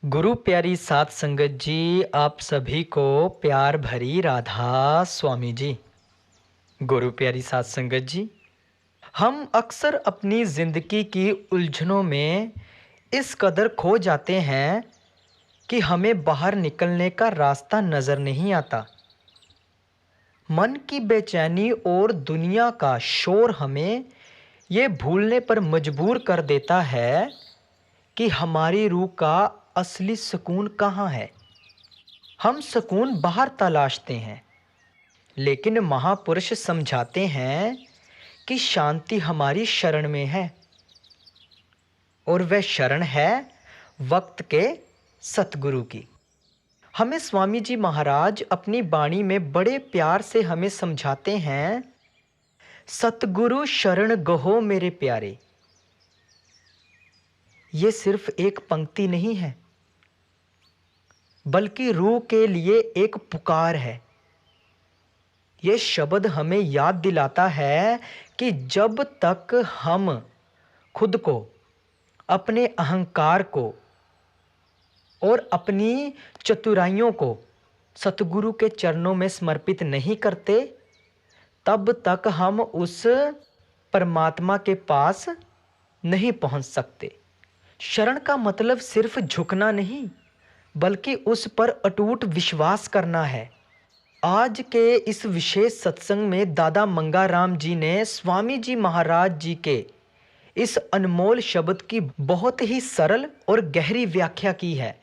गुरु प्यारी सात संगत जी, आप सभी को प्यार भरी राधा स्वामी जी। गुरु प्यारी सात संगत जी, हम अक्सर अपनी जिंदगी की उलझनों में इस कदर खो जाते हैं कि हमें बाहर निकलने का रास्ता नजर नहीं आता। मन की बेचैनी और दुनिया का शोर हमें ये भूलने पर मजबूर कर देता है कि हमारी रूह का असली सुकून कहाँ है। हम सुकून बाहर तलाशते हैं, लेकिन महापुरुष समझाते हैं कि शांति हमारी शरण में है, और वह शरण है वक्त के सतगुरु की। हमें स्वामी जी महाराज अपनी वाणी में बड़े प्यार से हमें समझाते हैं, सतगुरु शरण गहो मेरे प्यारे। ये सिर्फ एक पंक्ति नहीं है, बल्कि रूह के लिए एक पुकार है। ये शब्द हमें याद दिलाता है कि जब तक हम खुद को, अपने अहंकार को और अपनी चतुराइयों को सतगुरु के चरणों में समर्पित नहीं करते, तब तक हम उस परमात्मा के पास नहीं पहुंच सकते। शरण का मतलब सिर्फ झुकना नहीं, बल्कि उस पर अटूट विश्वास करना है। आज के इस विशेष सत्संग में दादा मंगाराम जी ने स्वामी जी महाराज जी के इस अनमोल शब्द की बहुत ही सरल और गहरी व्याख्या की है।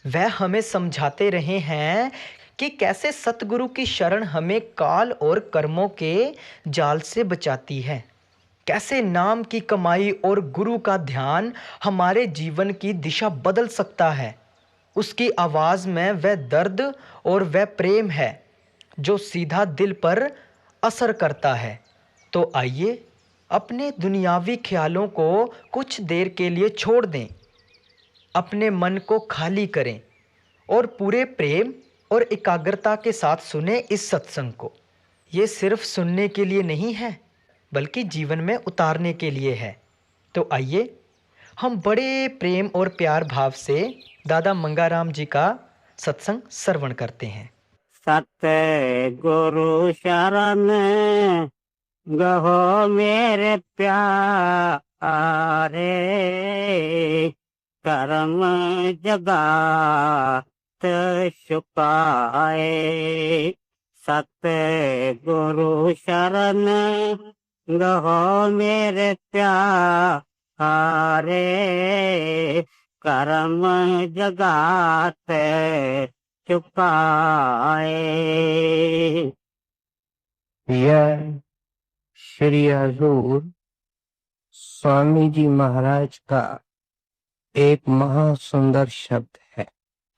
वह हमें समझाते रहे हैं कि कैसे सतगुरु की शरण हमें काल और कर्मों के जाल से बचाती है, कैसे नाम की कमाई और गुरु का ध्यान हमारे जीवन की दिशा बदल सकता है। उसकी आवाज़ में वह दर्द और वह प्रेम है जो सीधा दिल पर असर करता है। तो आइए अपने दुनियावी ख्यालों को कुछ देर के लिए छोड़ दें, अपने मन को खाली करें और पूरे प्रेम और एकाग्रता के साथ सुने इस सत्संग को। ये सिर्फ सुनने के लिए नहीं है, बल्कि जीवन में उतारने के लिए है। तो आइए हम बड़े प्रेम और प्यार भाव से दादा मंगाराम जी का सत्संग श्रवण करते हैं। सतगुरु शरण गहो मेरे प्यारे, कर्म जगात छुपाए। सतगुरु शरण गहो मेरे प्यारे, कर्म जगात छुपाए। यह श्री हजूर स्वामी जी महाराज का एक महासुंदर शब्द है।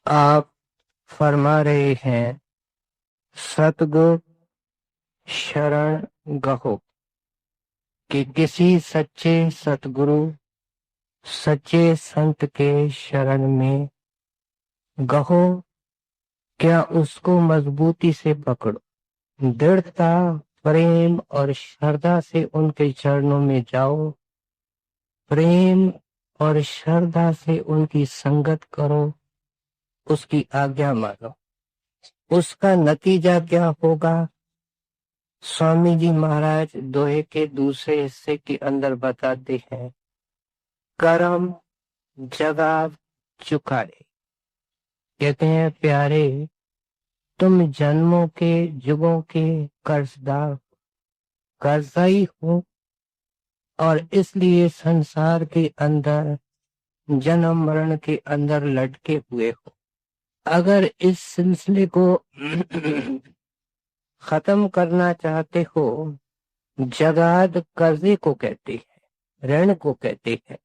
आप फरमा रहे हैं, सतगुरु शरण गहो, कि किसी सच्चे सतगुरु, सच्चे संत के शरण में गहो, क्या उसको मजबूती से पकड़ो, दृढ़ता, प्रेम और श्रद्धा से उनके चरणों में जाओ, प्रेम और श्रद्धा से उनकी संगत करो, उसकी आज्ञा मानो। उसका नतीजा क्या होगा, स्वामी जी महाराज दोहे के दूसरे हिस्से के अंदर बताते हैं, कर्म जगा चुकाए। कहते हैं, प्यारे तुम जन्मों के जुगों के कर्जदार, कर्जई हो, और इसलिए संसार के अंदर जन्म मरण के अंदर लटके हुए हो। अगर इस सिलसिले को खत्म करना चाहते हो, जगाद कर्जे को कहते हैं, ऋण को कहते हैं।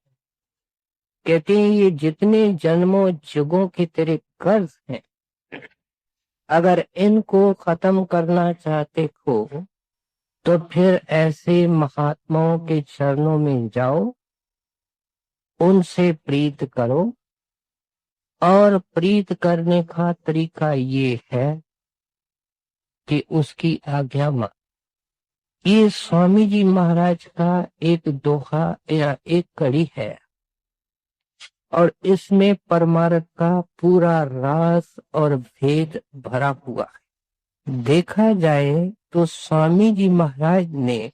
कहते हैं, ये जितने जन्मों जुगों के तेरे कर्ज हैं, अगर इनको खत्म करना चाहते हो तो फिर ऐसे महात्माओं के चरणों में जाओ, उनसे प्रीत करो। और प्रीत करने का तरीका ये है कि उसकी आज्ञा मान। ये स्वामी जी महाराज का एक दोहा या एक कड़ी है। और इसमें परमार्थ का पूरा रास और भेद भरा हुआ है। देखा जाए तो स्वामी जी महाराज ने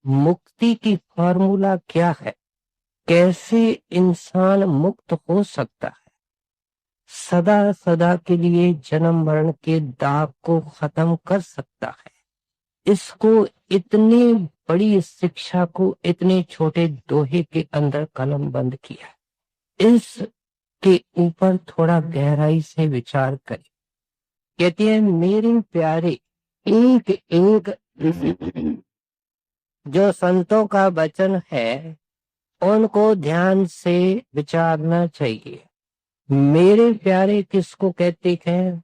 मुक्ति की फॉर्मूला क्या है, कैसे इंसान मुक्त हो सकता है, सदा सदा के लिए जन्म मरण के दाग को खत्म कर सकता है, इसको इतनी बड़ी शिक्षा को इतने छोटे दोहे के अंदर कलम बंद किया। इसके ऊपर थोड़ा गहराई से विचार करें। कहते हैं मेरे प्यारे, एक एक जो संतों का वचन है उनको ध्यान से विचारना चाहिए। मेरे प्यारे किसको कहते हैं?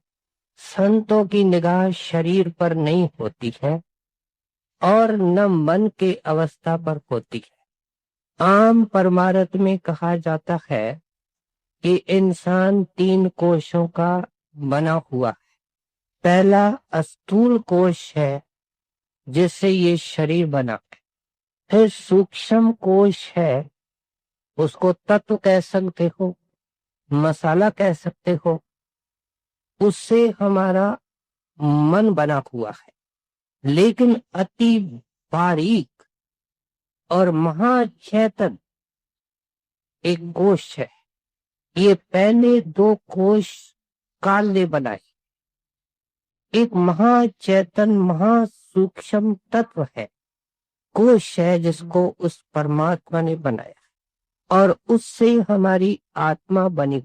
संतों की निगाह शरीर पर नहीं होती है और न मन के अवस्था पर होती है। आम परमार्थ में कहा जाता है कि इंसान 3 कोशों का बना हुआ है। पहला स्थूल कोश है जिससे ये शरीर बना है। फिर सूक्ष्म कोश है, उसको तत्व कह सकते हो, मसाला कह सकते हो, उससे हमारा मन बना हुआ है। लेकिन अति बारीक और महाचेतन एक कोश है। ये पहले 2 कोश काल ने बनाए। एक महाचेतन महासूक्ष्म तत्व है, कोश है जिसको उस परमात्मा ने बनाया और उससे हमारी आत्मा बनी।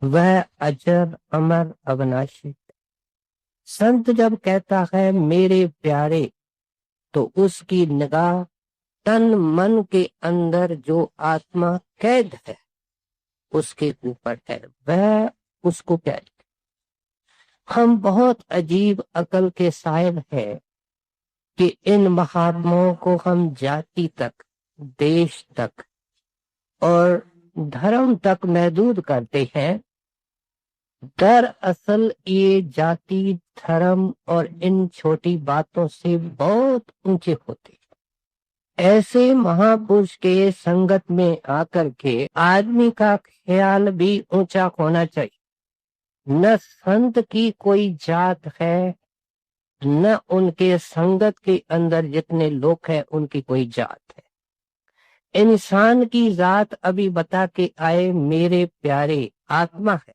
वह अजर अमर अविनाशी। संत जब कहता है मेरे प्यारे, तो उसकी निगाह तन मन के अंदर जो आत्मा कैद है उसके ऊपर है, वह उसको कैद। हम बहुत अजीब अकल के साहिब हैं कि इन महात्माओं को हम जाति तक, देश तक और धर्म तक महदूद करते हैं। दरअसल ये जाति, धर्म और इन छोटी बातों से बहुत ऊंचे होते हैं। ऐसे महापुरुष के संगत में आकर के आदमी का ख्याल भी ऊंचा होना चाहिए। न संत की कोई जात है, न उनके संगत के अंदर जितने लोग हैं उनकी कोई जात है। इंसान की जात अभी बता के आए मेरे प्यारे, आत्मा है।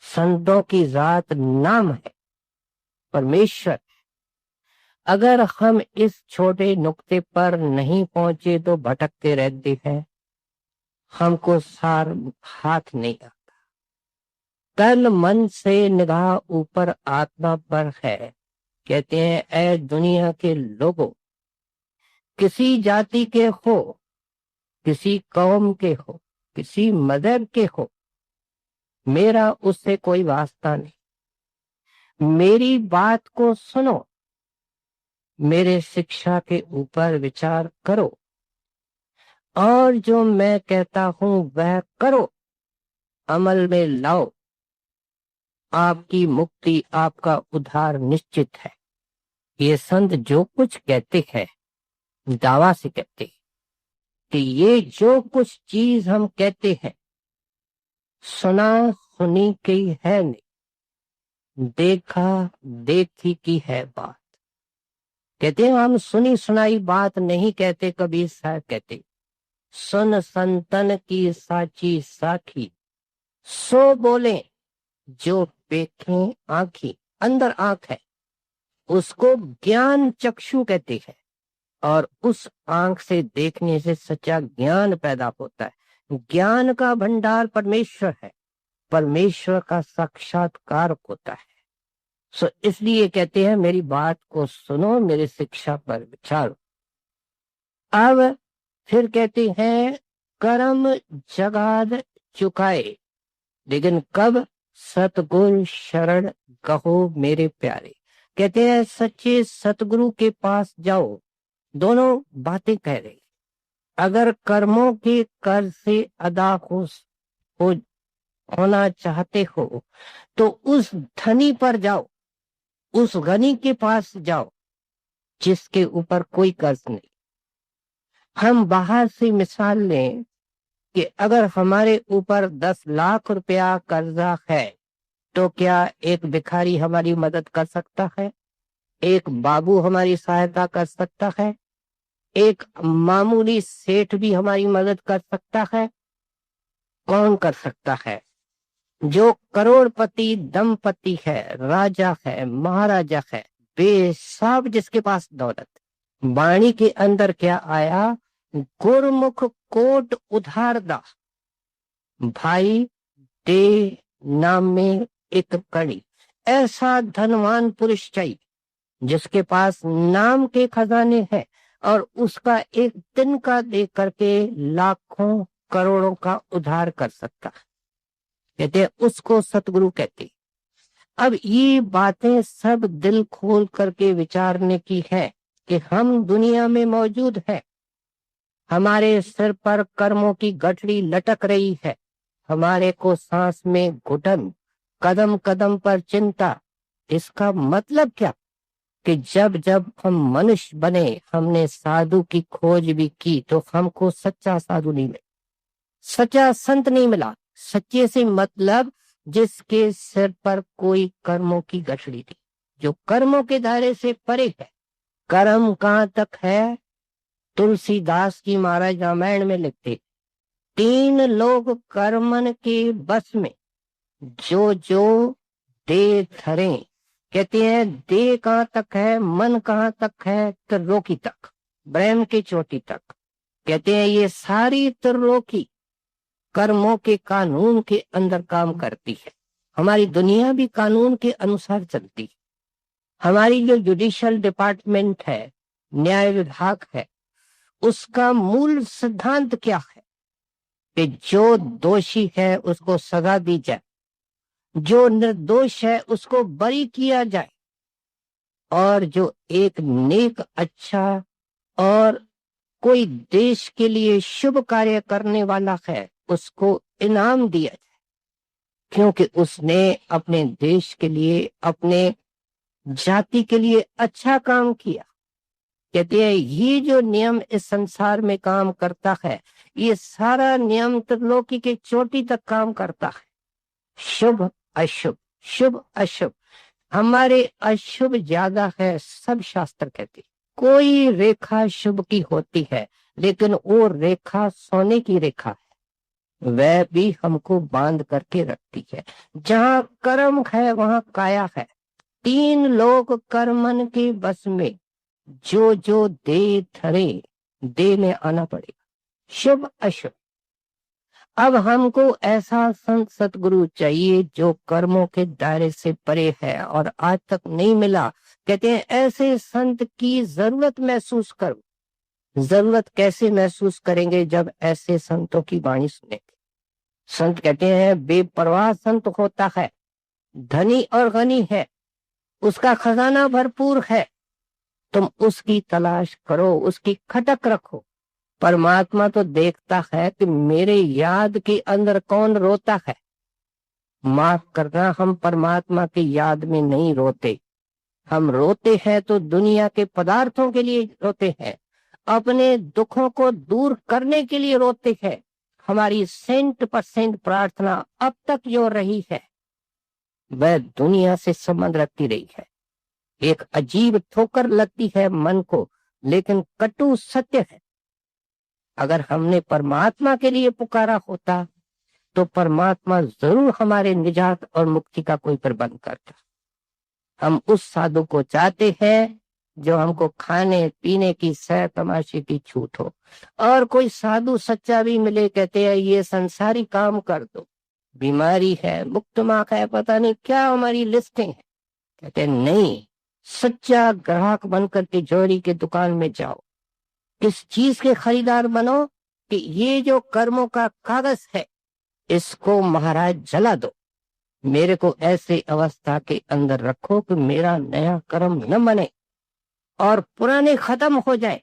संतों की जात नाम है, परमेश्वर। अगर हम इस छोटे नुक्ते पर नहीं पहुंचे तो भटकते रहते हैं, हमको सार हाथ नहीं आता। तन मन से निगाह ऊपर आत्मा पर है। कहते हैं ऐ दुनिया के लोगों, किसी जाति के हो, किसी कौम के हो, किसी मजहब के हो, मेरा उससे कोई वास्ता नहीं। मेरी बात को सुनो, मेरे शिक्षा के ऊपर विचार करो और जो मैं कहता हूं वह करो, अमल में लाओ। आपकी मुक्ति, आपका उद्धार निश्चित है। ये संत जो कुछ कहते हैं दावा से कहते हैं कि ये जो कुछ चीज हम कहते हैं सुना सुनी की है नहीं, देखा देखी की है बात। कहते हैं हम सुनी सुनाई बात नहीं कहते, कबीर साहब कहते सुन संतन की साची साखी, सो बोले जो देखें आंखी। अंदर आंख है, उसको ज्ञान चक्षु कहते हैं और उस आंख से देखने से सच्चा ज्ञान पैदा होता है। ज्ञान का भंडार परमेश्वर है, परमेश्वर का साक्षात्कार होता है। सो इसलिए कहते हैं मेरी बात को सुनो, मेरी शिक्षा पर विचारो। अब फिर कहते हैं कर्म जगाद चुकाए, लेकिन कब? सतगुरु शरण कहो मेरे प्यारे। कहते हैं सच्चे सतगुरु के पास जाओ। दोनों बातें कह रहे। अगर कर्मों के कर से अदा होना चाहते हो तो उस धनी पर जाओ, उस गनी के पास जाओ जिसके ऊपर कोई कर्ज नहीं। हम बाहर से मिसाल लें कि अगर हमारे ऊपर 10 लाख रुपया कर्जा है तो क्या एक भिखारी हमारी मदद कर सकता है? एक बाबू हमारी सहायता कर सकता है? एक मामूली सेठ भी हमारी मदद कर सकता है? कौन कर सकता है? जो करोड़पति दंपति है, राजा है, महाराजा है, बेसाब जिसके पास दौलत। वाणी के अंदर क्या आया? गुरमुख कोट उधार दा, भाई दे नाम में एक कड़ी। ऐसा धनवान पुरुष चाहिए जिसके पास नाम के खजाने हैं और उसका एक दिन का दे करके लाखों करोड़ों का उधार कर सकता है। कहते हैं उसको सतगुरु कहते हैं। अब ये बातें सब दिल खोल करके विचारने की है कि हम दुनिया में मौजूद हैं, हमारे सिर पर कर्मों की गठरी लटक रही है, हमारे को सांस में घुटन, कदम कदम पर चिंता। इसका मतलब क्या कि जब जब हम मनुष्य बने, हमने साधु की खोज भी की तो हमको सच्चा साधु नहीं मिला, सच्चा संत नहीं मिला। सच्चे से मतलब जिसके सिर पर कोई कर्मों की गठरी थी, जो कर्मों के दायरे से परे है। कर्म कहां तक है? तुलसीदास जी महाराज रामायण में लिखते, 3 लोग कर्मन के बस में, जो जो दे धरे। कहते हैं दे कहां तक है, मन कहां तक है? त्रिलोकी तक, ब्रह्म की चोटी तक। कहते हैं ये सारी त्रिलोकी कर्मों के कानून के अंदर काम करती है। हमारी दुनिया भी कानून के अनुसार चलती है। हमारी जो जुडिशियल डिपार्टमेंट है, न्याय विभाग है, उसका मूल सिद्धांत क्या है कि जो दोषी है उसको सजा दी जाए, जो निर्दोष है उसको बरी किया जाए, और जो एक नेक अच्छा और कोई देश के लिए शुभ कार्य करने वाला है उसको इनाम दिया जाए, क्योंकि उसने अपने देश के लिए, अपने जाति के लिए अच्छा काम किया। कहते हैं ये जो नियम इस संसार में काम करता है, ये सारा नियम त्रिलोकी के चोटी तक काम करता है। शुभ अशुभ, शुभ अशुभ। हमारे अशुभ ज्यादा है, सब शास्त्र कहते। कोई रेखा शुभ की होती है, लेकिन वो रेखा सोने की रेखा है, वह भी हमको बांध करके रखती है। जहां कर्म है वहां काया है। 3 लोग कर्मन के बस में, जो जो दे धरे, दे में आना पड़ेगा, शुभ अशुभ। अब हमको ऐसा संत सतगुरु चाहिए जो कर्मों के दायरे से परे है और आज तक नहीं मिला। कहते हैं ऐसे संत की जरूरत महसूस करो। जरूरत कैसे महसूस करेंगे? जब ऐसे संतों की वाणी सुनेंगे। संत कहते हैं बेपरवाह संत होता है, धनी और गनी है, उसका खजाना भरपूर है, तुम उसकी तलाश करो, उसकी खटक रखो। परमात्मा तो देखता है कि मेरे याद के अंदर कौन रोता है। माफ करना, हम परमात्मा की याद में नहीं रोते। हम रोते हैं तो दुनिया के पदार्थों के लिए रोते हैं, अपने दुखों को दूर करने के लिए रोते हैं। हमारी 100% प्रार्थना अब तक जो रही है वह दुनिया से संबंध रखती रही है। एक अजीब ठोकर लगती है मन को, लेकिन कटु सत्य है। अगर हमने परमात्मा के लिए पुकारा होता तो परमात्मा जरूर हमारे निजात और मुक्ति का कोई प्रबंध करता। हम उस साधु को चाहते हैं जो हमको खाने पीने की सह तमाशे की छूट हो, और कोई साधु सच्चा भी मिले, कहते हैं ये संसारी काम कर दो, बीमारी है, मुक्तमाक है, पता नहीं क्या हमारी लिस्टें हैं। कहते हैं नहीं, सच्चा ग्राहक बनकर के जोरी के दुकान में जाओ। किस चीज के खरीदार बनो? कि ये जो कर्मों का कागज है इसको महाराज जला दो, मेरे को ऐसे अवस्था के अंदर रखो कि मेरा नया कर्म न बने और पुराने खत्म हो जाए।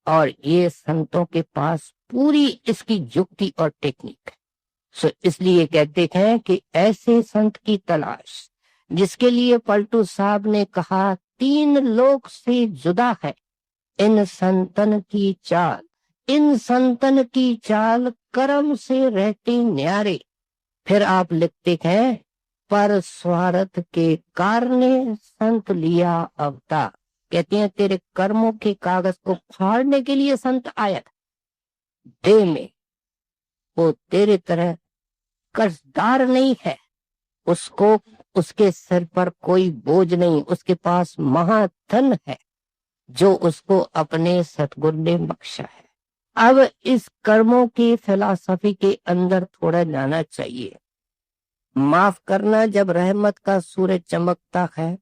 और ये संतों के पास पूरी इसकी युक्ति और टेक्निक है। सो इसलिए कहते हैं कि ऐसे संत की तलाश, जिसके लिए पलटू साहब ने कहा 3 लोग से जुदा है इन संतन की चाल, इन संतन की चाल कर्म से रहते न्यारे। फिर आप लिखते हैं, पर स्वार्थ के कारण संत लिया अवतार। कहते हैं तेरे कर्मों के कागज को फाड़ने के लिए संत आया था। देह में वो तेरे तरह कर्जदार नहीं है, उसको उसके सिर पर कोई बोझ नहीं, उसके पास महाधन है जो उसको अपने सतगुरु ने बख्शा है। अब इस कर्मों की फिलॉसफी के अंदर थोड़ा जाना चाहिए। माफ करना, जब रहमत का सूरज चमकता है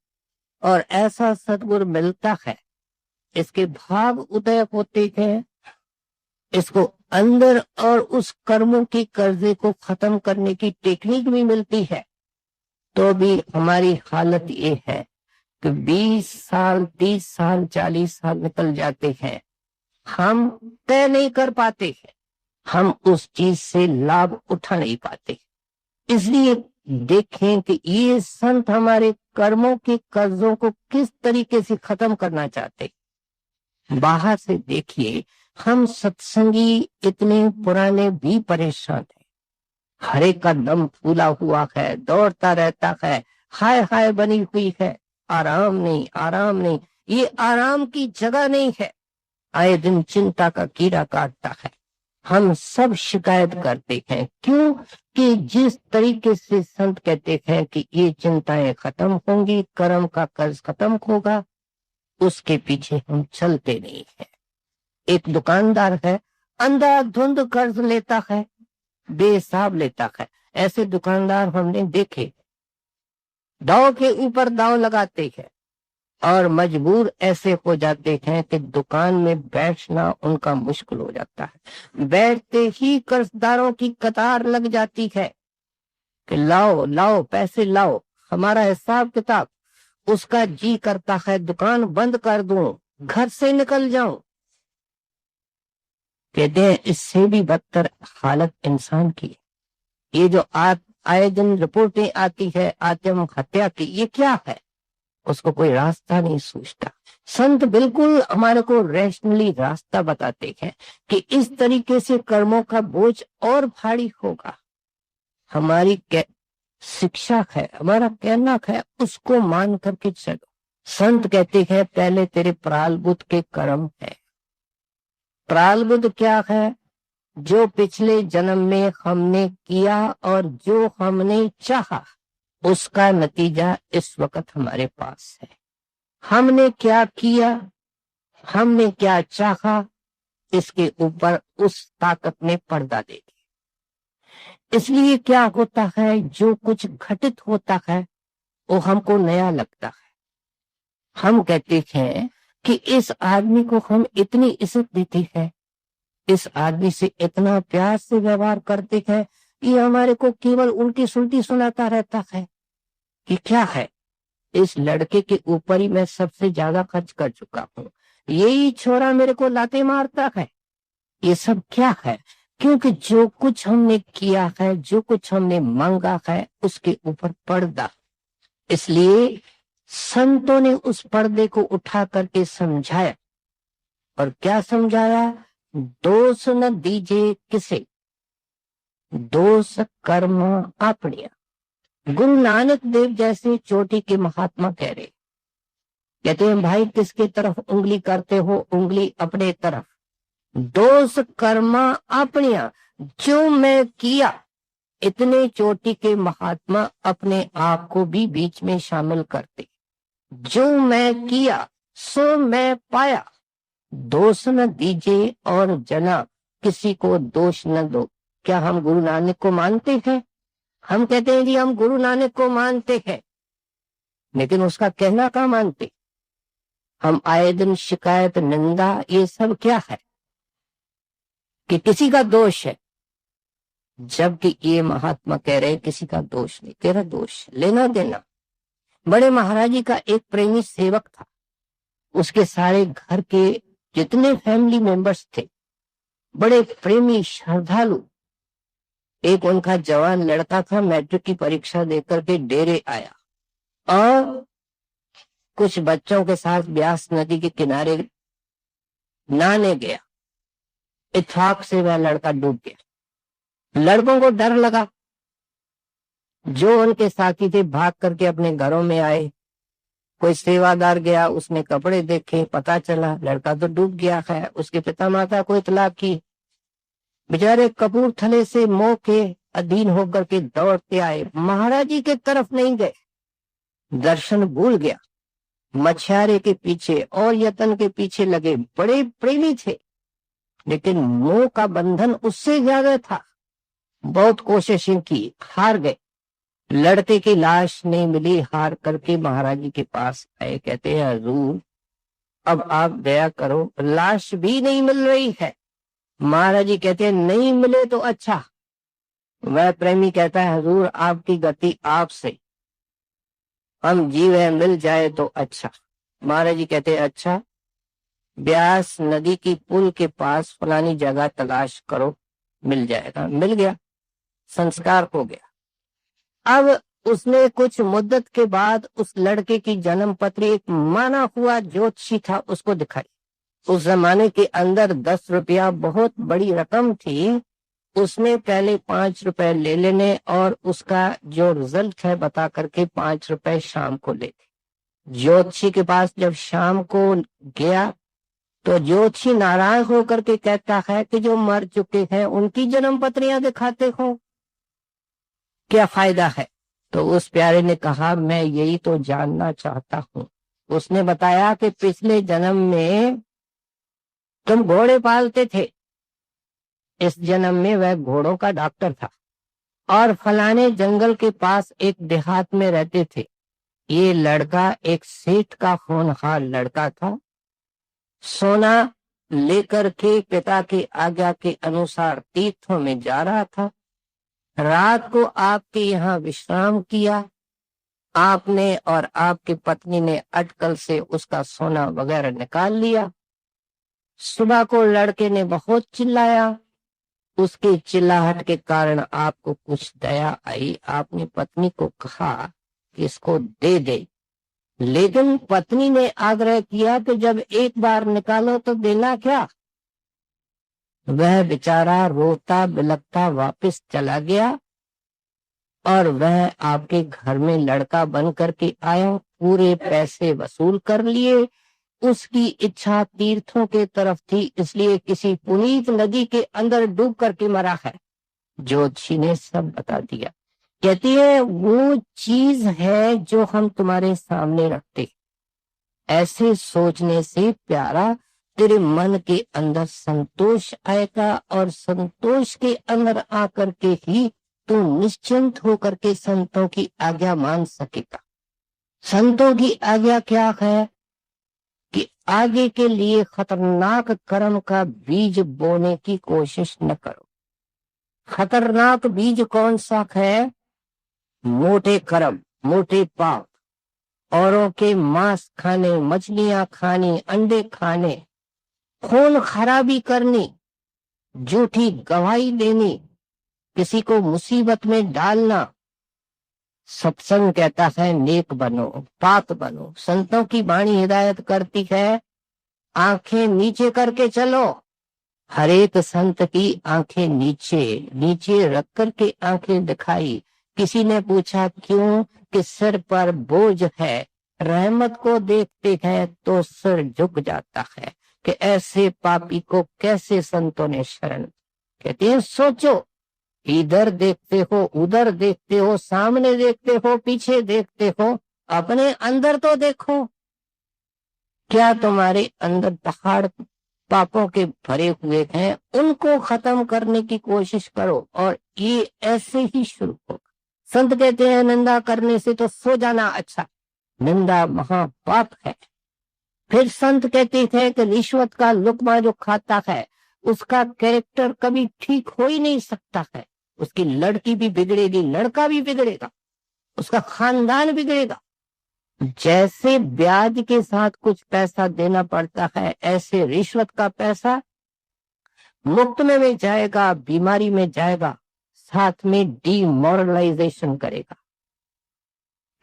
और ऐसा सतगुरु मिलता है, इसके भाग उदय होते हैं, इसको अंदर और उस कर्मों के कर्जे को खत्म करने की टेक्निक भी मिलती है, तो भी हमारी हालत ये है कि 20 साल 30 साल 40 साल निकल जाते हैं, हम तय नहीं कर पाते हैं, हम उस चीज से लाभ उठा नहीं पाते। इसलिए देखें कि ये संत हमारे कर्मों के कर्जों को किस तरीके से खत्म करना चाहते। बाहर से देखिए, हम सत्संगी इतने पुराने भी परेशान हैं, हर एक का दम फूला हुआ है, दौड़ता रहता है, हाय हाय बनी हुई है, आराम नहीं आराम नहीं। ये आराम की जगह नहीं है, आए दिन चिंता का कीड़ा काटता है। हम सब शिकायत करते हैं, क्यों कि जिस तरीके से संत कहते हैं कि ये चिंताएं खत्म होंगी, कर्म का कर्ज खत्म होगा, उसके पीछे हम चलते नहीं है। एक दुकानदार है, अंधाधुंध कर्ज लेता है, बेहिसाब लेता है। ऐसे दुकानदार हमने देखे, दाव के ऊपर दाव लगाते हैं और मजबूर ऐसे हो जाते हैं कि दुकान में बैठना उनका मुश्किल हो जाता है। बैठते ही कर्जदारों की कतार लग जाती है कि लाओ लाओ पैसे लाओ, हमारा हिसाब किताब। उसका जी करता है दुकान बंद कर दूं, घर से निकल जाऊं। कहते हैं इससे भी बदतर हालत इंसान की। ये जो आए दिन रिपोर्टें आती है आत्महत्या की, ये क्या है? उसको कोई रास्ता नहीं सूझता। संत बिल्कुल हमारे को रैशनली रास्ता बताते हैं कि इस तरीके से कर्मों का बोझ और भारी होगा। हमारी शिक्षा है, हमारा कहना है, उसको मान करके चलो। संत कहते हैं पहले तेरे प्रारब्ध के कर्म है। प्रारब्ध क्या है? जो पिछले जन्म में हमने किया और जो हमने चाहा, उसका नतीजा इस वक्त हमारे पास है। हमने क्या किया, हमने क्या चाहा, इसके ऊपर उस ताकत ने पर्दा दे दिया। इसलिए क्या होता है, जो कुछ घटित होता है वो हमको नया लगता है। हम कहते हैं कि इस आदमी को हम इतनी इज्जत देते हैं, इस आदमी से इतना प्यार से व्यवहार करते हैं, ये हमारे को केवल उल्टी सुलटी सुनाता रहता है। कि क्या है, इस लड़के के ऊपर ही मैं सबसे ज्यादा खर्च कर चुका हूँ, यही छोरा मेरे को लाते मारता है। ये सब क्या है? क्योंकि जो कुछ हमने किया है, जो कुछ हमने मांगा है, उसके ऊपर पर्दा। इसलिए संतों ने उस पर्दे को उठा करके समझाया। और क्या समझाया? दोष न दीजिए किसे, दोष कर्म आपनिया। गुरु नानक देव जैसे चोटी के महात्मा कह रहे, कहते हैं भाई किसके तरफ उंगली करते हो? उंगली अपने तरफ। दोष कर्मा अपनिया, जो मैं किया। इतने चोटी के महात्मा अपने आप को भी बीच में शामिल करते। जो मैं किया सो मैं पाया, दोष न दीजिए और जना किसी को दोष न दो। क्या हम गुरु नानक को मानते हैं? हम कहते हैं जी हम गुरु नानक को मानते हैं, लेकिन उसका कहना कहाँ मानते। हम आए दिन शिकायत, निंदा, ये सब क्या है कि किसी का दोष है, जबकि ये महात्मा कह रहे किसी का दोष नहीं, तेरा दोष लेना देना। बड़े महाराज जी का एक प्रेमी सेवक था, उसके सारे घर के जितने फैमिली मेंबर्स थे बड़े प्रेमी श्रद्धालु। एक उनका जवान लड़का था, मैट्रिक की परीक्षा देकर के डेरे आया और कुछ बच्चों के साथ ब्यास नदी के किनारे नहाने गया। इत्तेफाक से वह लड़का डूब गया। लड़कों को डर लगा, जो उनके साथी थे भाग करके अपने घरों में आए। कोई सेवादार गया, उसने कपड़े देखे, पता चला लड़का तो डूब गया है। उसके पिता माता को इतला की। बेचारे कपूरथले से मोह के अधीन होकर के दौड़ते आए, महाराज जी के तरफ नहीं गए, दर्शन भूल गया, मछियारे के पीछे और यतन के पीछे लगे। बड़े प्रेमी थे, लेकिन मोह का बंधन उससे ज्यादा था। बहुत कोशिशें की, हार गए। लड़के की लाश नहीं मिली, हार करके महाराज जी के पास आए। कहते हैं हजूर अब आप दया करो, लाश भी नहीं मिल रही है। महाराज जी कहते हैं नहीं मिले तो अच्छा। वह प्रेमी कहता है हजूर आपकी गति आपसे, हम जीव मिल जाए तो अच्छा। महाराज जी कहते हैं अच्छा, ब्यास नदी की पुल के पास फलानी जगह तलाश करो, मिल जाएगा। मिल गया, संस्कार हो गया। अब उसने कुछ मुद्दत के बाद उस लड़के की जन्म पत्री एक माना हुआ ज्योतिषी था उसको दिखाई। उस जमाने के अंदर 10 रुपया बहुत बड़ी रकम थी। उसने पहले 5 रुपए ले लेने और उसका जो रिजल्ट है बता करके 5 रुपए शाम को ले थे। ज्योतिषी के पास जब शाम को गया तो ज्योतिषी नाराज होकर के कहता है कि जो मर चुके हैं उनकी जन्म पत्रियां दिखाते हो, क्या फायदा है। तो उस प्यारे ने कहा मैं यही तो जानना चाहता हूँ। उसने बताया कि पिछले जन्म में तुम घोड़े पालते थे, इस जन्म में वह घोड़ों का डॉक्टर था और फलाने जंगल के पास एक देहात में रहते थे। ये लड़का एक सेठ का होनहार लड़का था, सोना लेकर के पिता की आज्ञा के अनुसार तीर्थों में जा रहा था। रात को आपके यहाँ विश्राम किया आपने और आपकी पत्नी ने अटकल से उसका सोना वगैरह निकाल लिया। सुबह को लड़के ने बहुत चिल्लाया, उसकी चिल्लाहट के कारण आपको कुछ दया आई। आपने पत्नी को कहा कि इसको दे दे, लेकिन पत्नी ने आग्रह किया कि जब एक बार निकालो तो देना क्या। वह बेचारा रोता बिलखता वापस चला गया और वह आपके घर में लड़का बन करके आया, पूरे पैसे वसूल कर लिए। उसकी इच्छा तीर्थों के तरफ थी, इसलिए किसी पुनीत नदी के अंदर डूब करके मरा है। ज्योतिषी ने सब बता दिया। कहती है वो चीज है जो हम तुम्हारे सामने रखते, ऐसे सोचने से प्यारा तेरे मन के अंदर संतोष आएगा और संतोष के अंदर आकर के ही तू निश्चिंत होकर के संतों की आज्ञा मान सकेगा। संतों की आज्ञा क्या है कि आगे के लिए खतरनाक कर्म का बीज बोने की कोशिश न करो। खतरनाक बीज कौन सा है? मोटे कर्म, मोटे पाप, औरों के मांस खाने, मछलियां खानी, अंडे खाने, खून खराबी करनी, झूठी गवाही देनी, किसी को मुसीबत में डालना। सत्संग कहता है नेक बनो, पाक बनो। संतों की वाणी हिदायत करती है आंखें नीचे करके चलो। हर एक संत की आंखें नीचे नीचे रख करके आंखें दिखाई। किसी ने पूछा क्यों? कि सिर पर बोझ है, रहमत को देखते हैं तो सिर झुक जाता है कि ऐसे पापी को कैसे संतों ने शरण। कहते हैं सोचो, इधर देखते हो, उधर देखते हो, सामने देखते हो, पीछे देखते हो, अपने अंदर तो देखो। क्या तुम्हारे अंदर पहाड़ पापों के भरे हुए हैं? उनको खत्म करने की कोशिश करो और ये ऐसे ही शुरू होगा। संत कहते हैं निंदा करने से तो सो जाना अच्छा, निंदा महापाप है। फिर संत कहते थे कि रिश्वत का लुकमा जो खाता है उसका कैरेक्टर कभी ठीक हो ही नहीं सकता है। उसकी लड़की भी बिगड़ेगी, लड़का भी बिगड़ेगा, उसका खानदान बिगड़ेगा। जैसे ब्याज के साथ कुछ पैसा देना पड़ता है, ऐसे रिश्वत का पैसा मुफ्त में भी जाएगा, बीमारी में जाएगा, साथ में डीमोरलाइजेशन करेगा।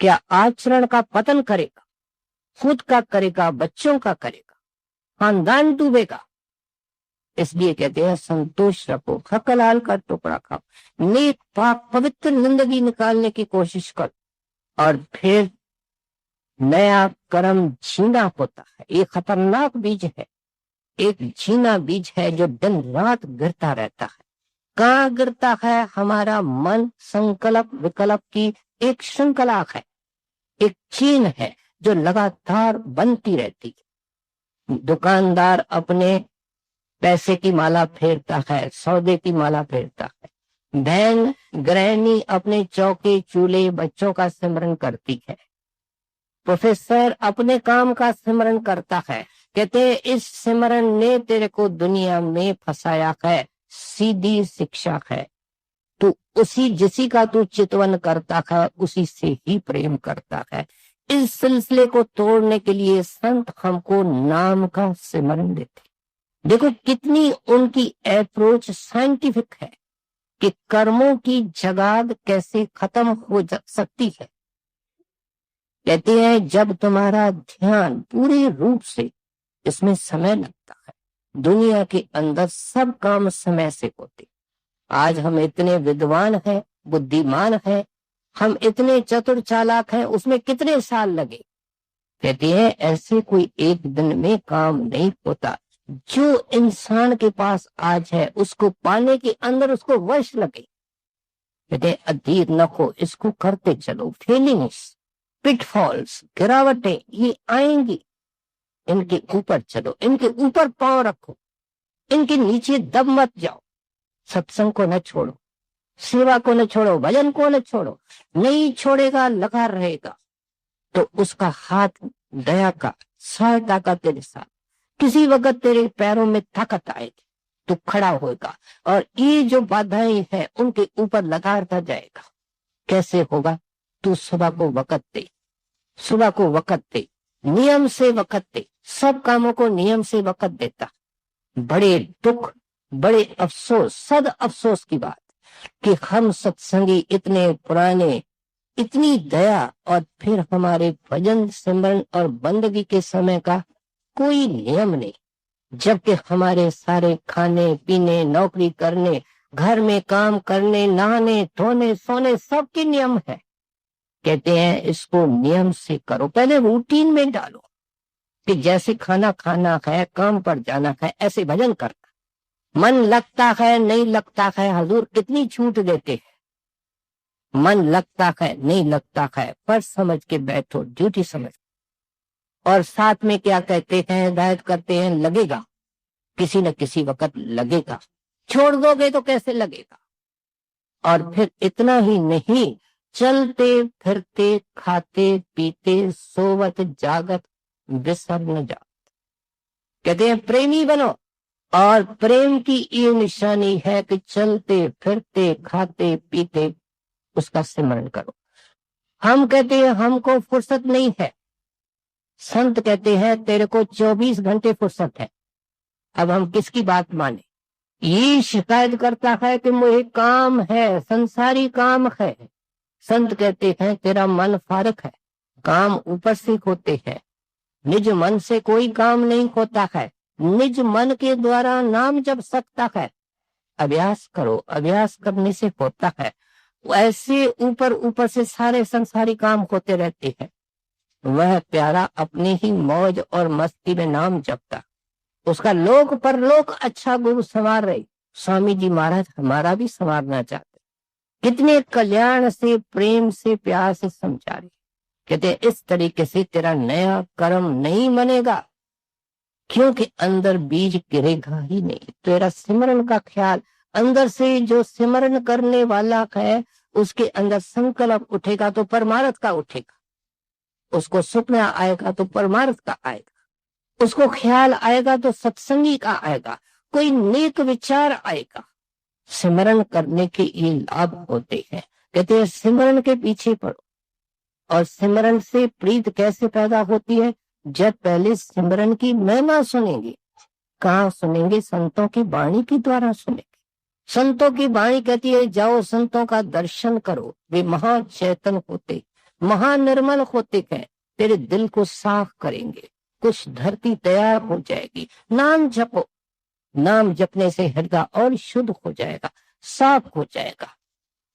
क्या आचरण का पतन करेगा, खुद का करेगा, बच्चों का करेगा, खानदान डूबेगा। इसलिए कहते हैं संतोष रखो, हक हलाल का टुकड़ा खाओ, नेक पाक पवित्र जिंदगी निकालने की कोशिश करो, और फिर नया कर्म जीना होता है। ये खतरनाक बीज है, एक जीना बीज है जो दिन रात गिरता रहता है। कहाँ गिरता है? हमारा मन संकल्प विकल्प की एक श्रृंखला है, एक चीन है जो लगातार बनती रहती है। दुकानदार अपने पैसे की माला फेरता है, सौदे की माला फेरता है। बहन गृहिणी अपने चौके चूल्हे बच्चों का सिमरन करती है। प्रोफेसर अपने काम का सिमरन करता है, कहते इस सिमरन ने तेरे को दुनिया में फंसाया है, सीधी शिक्षा है। तू उसी जिसी का तू चितवन करता है उसी से ही प्रेम करता है। इस सिलसिले को तोड़ने के लिए संत हमको नाम का सिमरन देते। देखो कितनी उनकी अप्रोच साइंटिफिक है कि कर्मों की जगाद कैसे खत्म हो सकती है। कहते हैं जब तुम्हारा ध्यान पूरे रूप से इसमें समय लगता है, दुनिया के अंदर सब काम समय से होते। आज हम इतने विद्वान हैं, बुद्धिमान हैं, हम इतने चतुर चालाक हैं, उसमें कितने साल लगे। कहते हैं ऐसे कोई एक दिन में काम नहीं होता। जो इंसान के पास आज है उसको पाने के अंदर उसको वर्ष लगे। कहते हैं अधीर न हो, इसको करते चलो। फीलिंग्स, पिटफॉल्स, गिरावटें ये आएंगी, इनके ऊपर चलो, इनके ऊपर पांव रखो, इनके नीचे दब मत जाओ। सत्संग को न छोड़ो, सेवा को न छोड़ो, भजन को न छोड़ो। नहीं छोड़ेगा, लगा रहेगा तो उसका हाथ दया का, सहायता का तेरे साथ। किसी वक्त तेरे पैरों में ताकत आएगी तो खड़ा होगा, और ये जो बाधाएं हैं उनके ऊपर लगाता जाएगा। कैसे होगा? तू सुबह को वक्त दे, सुबह को वक्त दे, नियम से वक्त दे। सब कामों को नियम से वक्त देता। बड़े दुख, बड़े अफसोस, सद अफसोस की बात कि हम सत्संगी इतने पुराने, इतनी दया, और फिर हमारे भजन सिमरन और बंदगी के समय का कोई नियम नहीं। जबकि हमारे सारे खाने पीने, नौकरी करने, घर में काम करने, नहाने धोने सोने सबके नियम है। कहते हैं इसको नियम से करो, पहले रूटीन में डालो कि जैसे खाना खाना है, काम पर जाना है, ऐसे भजन करना। मन लगता है नहीं लगता है, हजूर कितनी छूट देते हैं। मन लगता है नहीं लगता है, पर समझ के बैठो, ड्यूटी समझ। और साथ में क्या कहते हैं, हिदायत करते हैं लगेगा, किसी न किसी वक्त लगेगा। छोड़ दोगे तो कैसे लगेगा? और फिर इतना ही नहीं, चलते फिरते खाते पीते सोवत जागत बिसर न जात। कहते हैं प्रेमी बनो, और प्रेम की ये निशानी है कि चलते फिरते खाते पीते उसका सिमरन करो। हम कहते हैं हमको फुर्सत नहीं है, संत कहते हैं तेरे को 24 घंटे फुर्सत है। अब हम किसकी बात माने? ये शिकायत करता है कि मुझे काम है, संसारी काम है। संत कहते हैं तेरा मन फारक है, काम ऊपर से होते हैं, निज मन से कोई काम नहीं होता है। निज मन के द्वारा नाम जप सकता है, अभ्यास करो, अभ्यास करने से होता है। ऐसे ऊपर ऊपर से सारे संसारी काम होते रहते हैं। वह प्यारा अपनी ही मौज और मस्ती में नाम जपता, उसका लोक परलोक अच्छा गुरु संवार रहे। स्वामी जी महाराज हमारा भी संवारना चाहते, कितने कल्याण से, प्रेम से, प्यार से समझा रहे। कहते इस तरीके से तेरा नया कर्म नहीं बनेगा, क्योंकि अंदर बीज गिरेगा ही नहीं। तेरा सिमरन का ख्याल, अंदर से जो सिमरन करने वाला है उसके अंदर संकल्प उठेगा तो परमार्थ का उठेगा, उसको सपना आएगा तो परमार्थ का आएगा, उसको ख्याल आएगा तो सत्संगी का आएगा, कोई नेक विचार आएगा। सिमरन करने के ये लाभ होते हैं। कहते हैं सिमरन के पीछे पड़ो। और सिमरन से प्रीत कैसे पैदा होती है? जब पहले सिमरन की महिमा सुनेंगे। कहाँ सुनेंगे? संतों की वाणी के द्वारा सुनेंगे। संतों की वाणी कहती है जाओ संतों का दर्शन करो, वे महाचैतन होते, महानिर्मल होते हैं, तेरे दिल को साफ करेंगे, कुछ धरती तैयार हो जाएगी। नाम जपो, नाम जपने से हृदय और शुद्ध हो जाएगा, साफ हो जाएगा।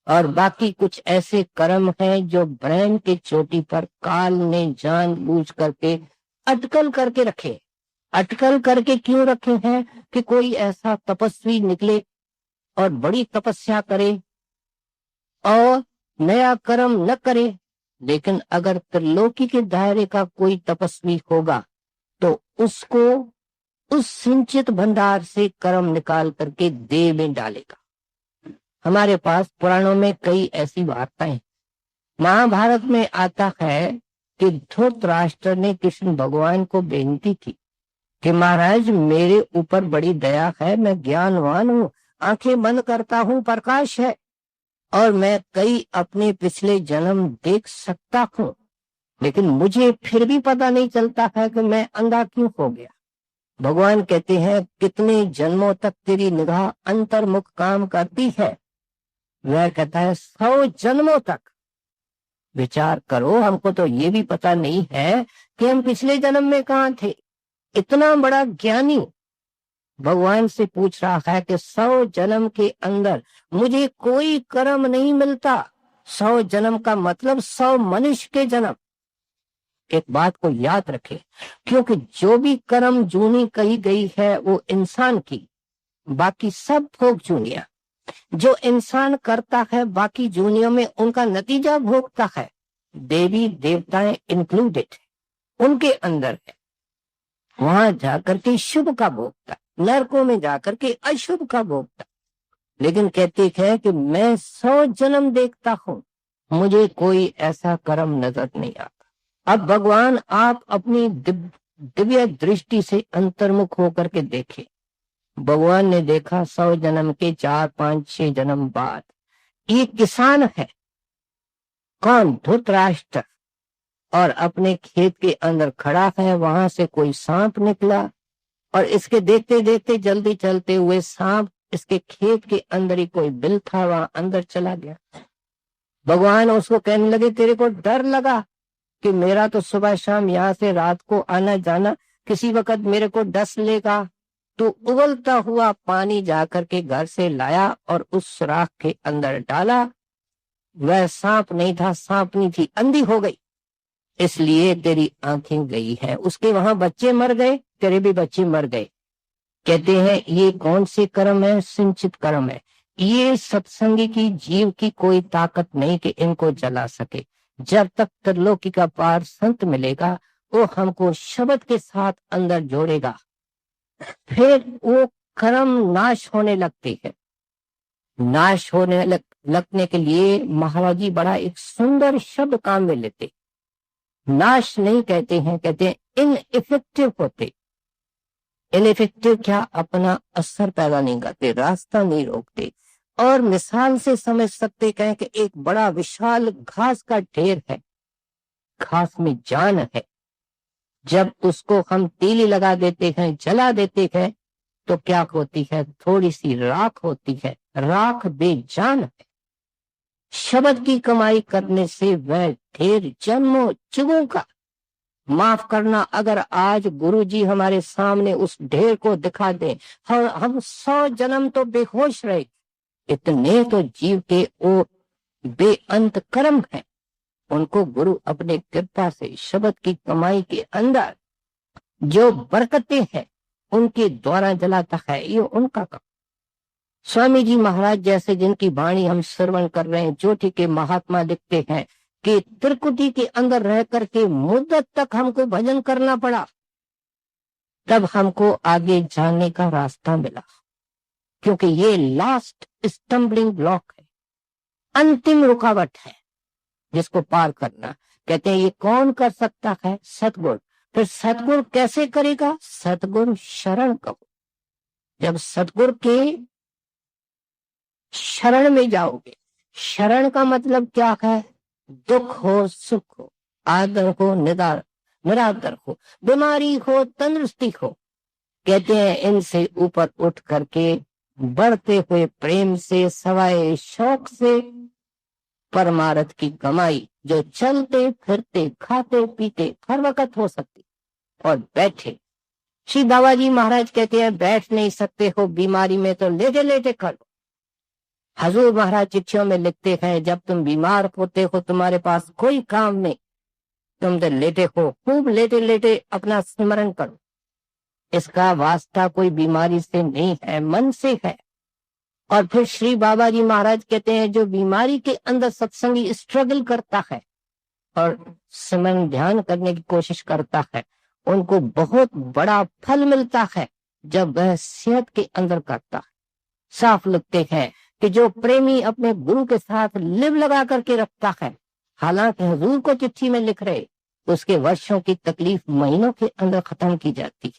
और बाकी कुछ ऐसे कर्म हैं जो ब्रेन की चोटी पर काल ने जानबूझ करके अटकल करके रखे। अटकल करके क्यों रखे हैं? कि कोई ऐसा तपस्वी निकले और बड़ी तपस्या करे और नया कर्म न करे। लेकिन अगर त्रिलोकी के दायरे का कोई तपस्वी होगा तो उसको उस सिंचित भंडार से कर्म निकाल करके देह में डालेगा। हमारे पास पुराणों में कई ऐसी वार्ताएं। महाभारत में आता है कि धृतराष्ट्र ने कृष्ण भगवान को बेनती की कि महाराज मेरे ऊपर बड़ी दया है, मैं ज्ञानवान हूँ, आंखें बंद करता हूँ प्रकाश है, और मैं कई अपने पिछले जन्म देख सकता हूँ, लेकिन मुझे फिर भी पता नहीं चलता है कि मैं अंधा क्यों हो गया। भगवान कहते हैं कितने जन्मों तक तेरी निगाह अंतर्मुख काम करती है? वह कहता है 100 जन्मों तक। विचार करो, हमको तो ये भी पता नहीं है कि हम पिछले जन्म में कहाँ थे। इतना बड़ा ज्ञानी भगवान से पूछ रहा है कि 100 जन्म के अंदर मुझे कोई कर्म नहीं मिलता। 100 जन्म का मतलब 100 मनुष्य के जन्म। एक बात को याद रखे, क्योंकि जो भी कर्म जूनी कही गई है वो इंसान की, बाकी सब भोग जूनिया। जो इंसान करता है बाकी जूनियों में उनका नतीजा भोगता है। देवी देवताएं इंक्लूडेड उनके अंदर है। वहां जाकर के शुभ का भोगता, नरकों में जाकर के अशुभ का भोगता। लेकिन कहते हैं कि मैं 100 जन्म देखता हूं, मुझे कोई ऐसा कर्म नजर नहीं आता। अब भगवान आप अपनी दिव्य दृष्टि से अंतर्मुख होकर के देखें। भगवान ने देखा 100 जन्म के 4, 5, 6 जन्म बाद ये किसान है। कौन? धृतराष्ट्र। और अपने खेत के अंदर खड़ा है, वहां से कोई सांप निकला और इसके देखते देखते जल्दी चलते हुए सांप इसके खेत के अंदर ही कोई बिल था, वहां अंदर चला गया। भगवान उसको कहने लगे तेरे को डर लगा कि मेरा तो सुबह शाम यहाँ से रात को आना जाना, किसी वक्त मेरे को डस लेगा। तो उबलता हुआ पानी जाकर के घर से लाया और उस सुराख के अंदर डाला। वह सांप नहीं था, सांपनी थी, अंधी हो गई, इसलिए तेरी आंखें गई है। उसके वहां बच्चे मर गए, तेरे भी बच्चे मर गए। कहते हैं ये कौन से कर्म है? सिंचित कर्म है। ये सत्संगी की जीव की कोई ताकत नहीं कि इनको जला सके। जब तक त्रिलोकी का पार संत मिलेगा वो हमको शब्द के साथ अंदर जोड़ेगा, फिर वो कर्म नाश होने लगते हैं। नाश होने लगने के लिए महाराज जी बड़ा एक सुंदर शब्द काम में लेते। नाश नहीं कहते हैं, कहते हैं इनइफेक्टिव होते। इनइफेक्टिव क्या? अपना असर पैदा नहीं करते, रास्ता नहीं रोकते। और मिसाल से समझ सकते कहें कि एक बड़ा विशाल घास का ढेर है, घास में जान है। जब उसको हम तीली लगा देते हैं, जला देते हैं, तो क्या होती है? थोड़ी सी राख होती है, राख बेजान है। शब्द की कमाई करने से वह ढेर जन्मों जुगों का, माफ करना अगर आज गुरुजी हमारे सामने उस ढेर को दिखा दें, हम 100 जन्म तो बेहोश रहे। इतने तो जीव के वो बेअंत कर्म है, उनको गुरु अपने कृपा से शब्द की कमाई के अंदर जो बरकतें हैं उनके द्वारा जलाता है। ये उनका काम। स्वामी जी महाराज जैसे जिनकी वाणी हम श्रवण कर रहे हैं, ज्योति के महात्मा लिखते हैं कि त्रिकुटी के अंदर रह करके मुद्दत तक हमको भजन करना पड़ा, तब हमको आगे जाने का रास्ता मिला। क्योंकि ये लास्ट स्टम्बलिंग ब्लॉक है, अंतिम रुकावट है जिसको पार करना। कहते हैं ये कौन कर सकता है? सतगुरु। फिर सतगुरु कैसे करेगा? सतगुरु शरण कहो। जब सतगुरु के शरण में जाओगे, शरण का मतलब क्या है? दुख हो, सुख हो, आदर हो, निरादर हो, बीमारी हो, तंदुरुस्ती हो, कहते हैं इनसे ऊपर उठ करके बढ़ते हुए प्रेम से, सवाए शौक से परमार्थ की कमाई जो चलते फिरते खाते पीते हर वक्त हो सकती, और बैठे श्री बाबा जी महाराज कहते हैं बैठ नहीं सकते हो बीमारी में तो लेटे लेटे करो। हजूर महाराज चिट्ठियों में लिखते हैं जब तुम बीमार होते हो तुम्हारे पास कोई काम नहीं, तुम तो लेटे हो, खूब लेटे लेटे अपना स्मरण करो। इसका वास्ता कोई बीमारी से नहीं है, मन से है। और फिर श्री बाबा जी महाराज कहते हैं जो बीमारी के अंदर सत्संगी स्ट्रगल करता है और स्मरण ध्यान करने की कोशिश करता है, उनको बहुत बड़ा फल मिलता है जब वह सेहत के अंदर करता है। साफ लिखते हैं कि जो प्रेमी अपने गुरु के साथ लिव लगा करके रखता है, हालांकि हुजूर को चिट्ठी में लिख रहे, उसके वर्षों की तकलीफ महीनों के अंदर खत्म की जाती है।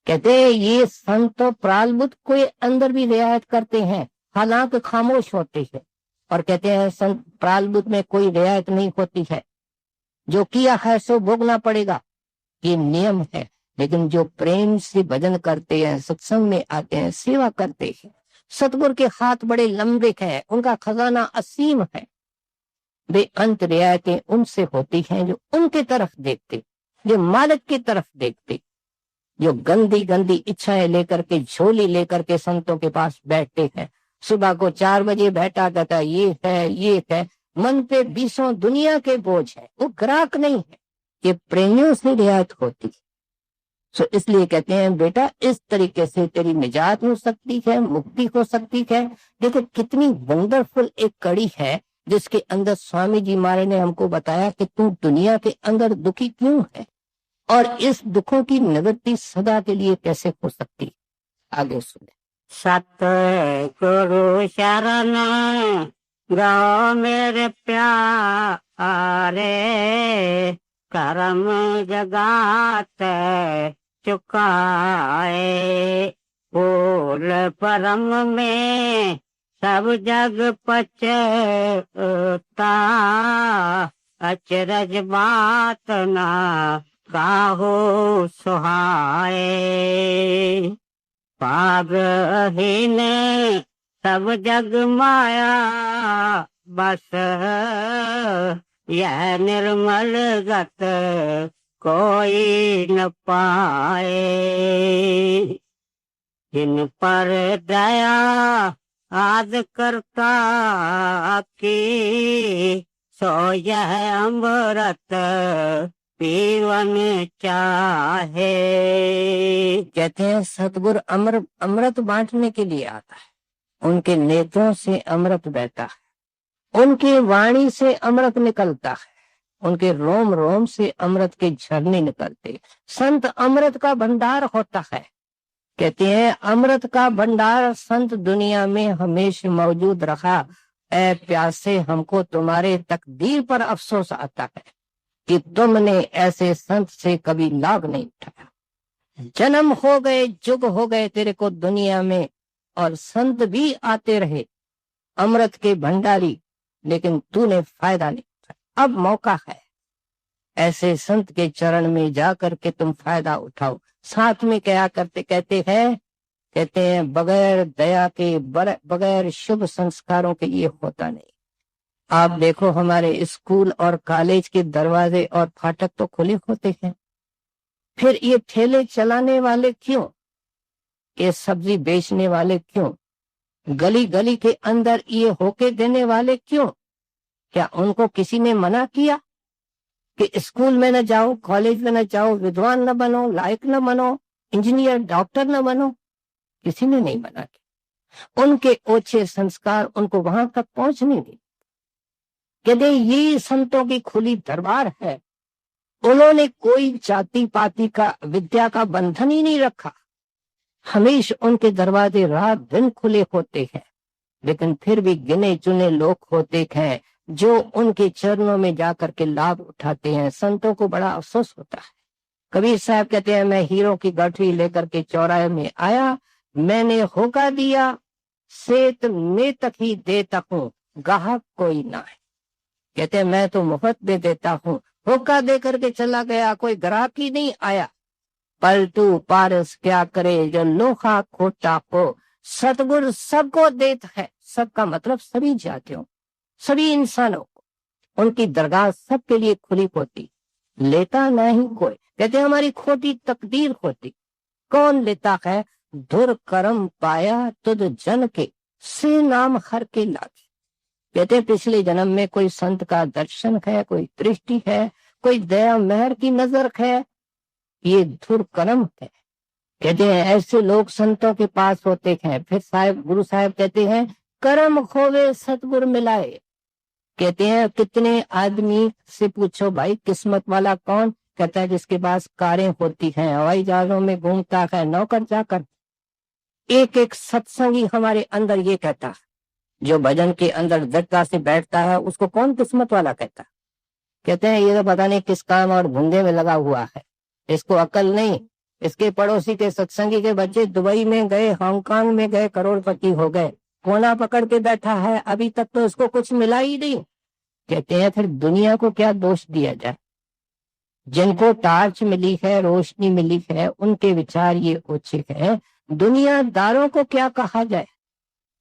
कहते हैं ये संत प्रालबुद्ध के अंदर भी रियायत करते हैं, हालांकि खामोश होते हैं। और कहते हैं संत प्रालबुद्ध में कोई रियायत नहीं होती है, जो किया है सो भोगना पड़ेगा, ये नियम है। लेकिन जो प्रेम से भजन करते हैं, सत्संग में आते हैं, सेवा करते हैं, सतगुरु के हाथ बड़े लंबे हैं, उनका खजाना असीम है, वे अंत रियायतें उनसे होती हैं जो उनके तरफ देखते, जो मालिक की तरफ देखते। जो गंदी गंदी इच्छाएं लेकर के, झोली लेकर के संतों के पास बैठते हैं, सुबह को 4 बजे बैठा कहता ये है, मन पे 20 दुनिया के बोझ है, वो ग्राहक नहीं है, ये प्रेमियों से रियायत होती है। सो इसलिए कहते हैं बेटा इस तरीके से तेरी निजात हो सकती है, मुक्ति हो सकती है। देखो कितनी वंडरफुल एक कड़ी है जिसके अंदर स्वामी जी महाराज ने हमको बताया कि तू दुनिया के अंदर दुखी क्यों है और इस दुखों की निवृत्ति सदा के लिए कैसे हो सकती है। आगे सुने। सतगुरु शरण गो मेरे प्यारे, कर्म जगात चुकाए, फूल परम में सब जग पचता, अचरज बात ना काहो सुहाए, पागहीन सब जग माया बस, यह निर्मल गत कोई न पाए, जिन पर दया आद करता की, सो यह अमृत पीवन चाहे। कहते हैं सतगुरु अमृत बांटने के लिए आता है, उनके नेत्रों से अमृत बहता है, उनकी वाणी से अमृत निकलता है, उनके रोम रोम से अमृत के झरने निकलते। संत अमृत का भंडार होता है। कहते हैं अमृत का भंडार संत दुनिया में हमेशा मौजूद रखा। ऐ प्यासे हमको तुम्हारे तकदीर पर अफसोस आता है कि तुमने ऐसे संत से कभी लाभ नहीं उठाया। जन्म हो गए, जुग हो गए तेरे को दुनिया में, और संत भी आते रहे अमृत के भंडारी, लेकिन तूने फायदा नहीं उठाया। अब मौका है, ऐसे संत के चरण में जाकर के तुम फायदा उठाओ। साथ में क्या करते कहते हैं बगैर दया के, बगैर शुभ संस्कारों के ये होता नहीं। आप देखो हमारे स्कूल और कॉलेज के दरवाजे और फाटक तो खुले होते हैं, फिर ये ठेले चलाने वाले क्यों, ये सब्जी बेचने वाले क्यों, गली गली के अंदर ये होके देने वाले क्यों? क्या उनको किसी ने मना किया कि स्कूल में न जाओ, कॉलेज में न जाओ, विद्वान न बनो, लायक न बनो, इंजीनियर डॉक्टर न बनो? किसी ने नहीं मना किया। उनके ओछे संस्कार उनको वहां तक पहुंचने दी। कहते ये संतों की खुली दरबार है, उन्होंने कोई जाति पाति का, विद्या का बंधन ही नहीं रखा। हमेशा उनके दरवाजे रात दिन खुले होते हैं, लेकिन फिर भी गिने चुने लोग होते हैं जो उनके चरणों में जाकर के लाभ उठाते हैं। संतों को बड़ा अफसोस होता है। कबीर साहब कहते हैं मैं हीरो की गठरी लेकर के चौराहे में आया, मैंने होका दिया, सेत में तक ही देता हूँ, गाहक कोई ना है। कहते हैं मैं तो मुफ्त दे देता हूँ, होका दे करके चला गया, कोई ग्राहक ही नहीं आया। पलटू पारस क्या करे जो लोहा खोटा हो, सतगुरु सबको देता है। सबका मतलब सभी जातियों, सभी इंसानों को, उनकी दरगाह सबके लिए खुली होती, लेता नहीं कोई। कहते हमारी खोटी तकदीर होती, कौन लेता है। धुर करम पाया तुद जन के, से नाम हर के लागे। कहते हैं पिछले जन्म में कोई संत का दर्शन है, कोई दृष्टि है, कोई दया मेहर की नजर है, ये धुर करम है। कहते हैं ऐसे लोग संतों के पास होते हैं। फिर साहब गुरु साहब कहते हैं कर्म खोवे सतगुर मिलाए। कहते हैं कितने आदमी से पूछो भाई किस्मत वाला कौन, कहता है जिसके पास कारें होती हैं, हवाई जहाजों में घूमता है, नौकर चाकर। एक एक सत्संगी हमारे अंदर ये कहता है, जो भजन के अंदर दृढ़ता से बैठता है उसको कौन किस्मत वाला कहता है। कहते हैं ये तो पता नहीं किस काम और धंधे में लगा हुआ है, इसको अकल नहीं। इसके पड़ोसी के सत्संगी के बच्चे दुबई में गए, हांगकांग में गए, करोड़पति हो गए, कोना पकड़ के बैठा है, अभी तक तो उसको कुछ मिला ही नहीं। कहते हैं फिर दुनिया को क्या दोष दिया जाए। जिनको टार्च मिली है, रोशनी मिली है, उनके विचार ये ओछे हैं, दुनियादारों को क्या कहा जाए।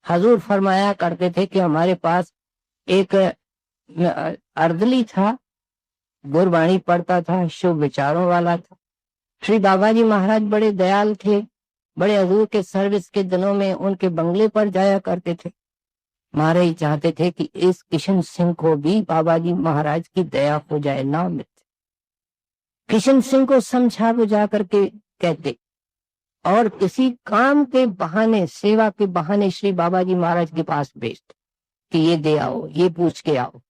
हजूर फरमाया करते थे कि हमारे पास एक अर्दली था, गुरबाणी पढ़ता था, शुभ विचारों वाला था। श्री बाबा जी महाराज बड़े दयाल थे, बड़े हजूर के सर्विस के दिनों में उनके बंगले पर जाया करते थे। महाराज चाहते थे कि इस किशन सिंह को भी बाबा जी महाराज की दया हो जाए, ना मिलते। किशन सिंह को समझा बुझा करके कहते और किसी काम के बहाने, सेवा के बहाने श्री बाबा जी महाराज के पास भेजते कि ये दे आओ, ये पूछ के आओ,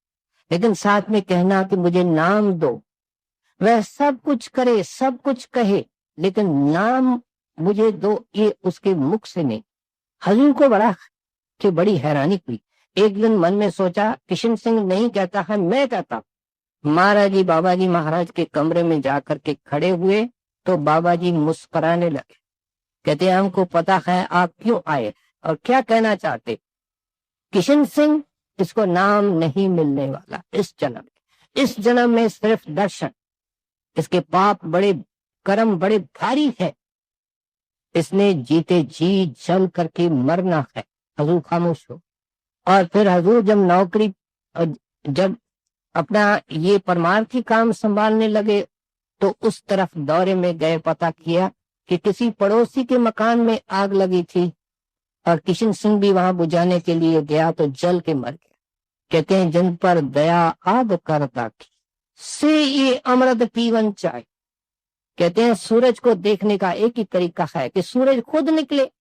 लेकिन साथ में कहना कि मुझे नाम दो। वह सब कुछ करे, सब कुछ कहे, लेकिन नाम मुझे दो, ये उसके मुख से नहीं। हजूर को बड़ी हैरानी हुई। एक दिन मन में सोचा किशन सिंह नहीं कहता है, मैं कहता। महाराज जी बाबा जी महाराज के कमरे में जाकर के खड़े हुए तो बाबा जी मुस्कुराने लगे। कहते हैं हमको पता है आप क्यों आए और क्या कहना चाहते। किशन सिंह, इसको नाम नहीं मिलने वाला इस जन्म में। इस जन्म में सिर्फ दर्शन। इसके पाप बड़े, कर्म बड़े भारी है। इसने जीते जी जल करके मरना है। हजूर खामोश हो। और फिर हजूर जब अपना ये परमार्थी काम संभालने लगे तो उस तरफ दौरे में गए। पता किया कि किसी पड़ोसी के मकान में आग लगी थी और किशन सिंह भी वहां बुझाने के लिए गया तो जल के मर गया। कहते हैं जिन पर दया आग करता की, से ये अमृत पीवन चाहे। कहते हैं सूरज को देखने का एक ही तरीका है कि सूरज खुद निकले।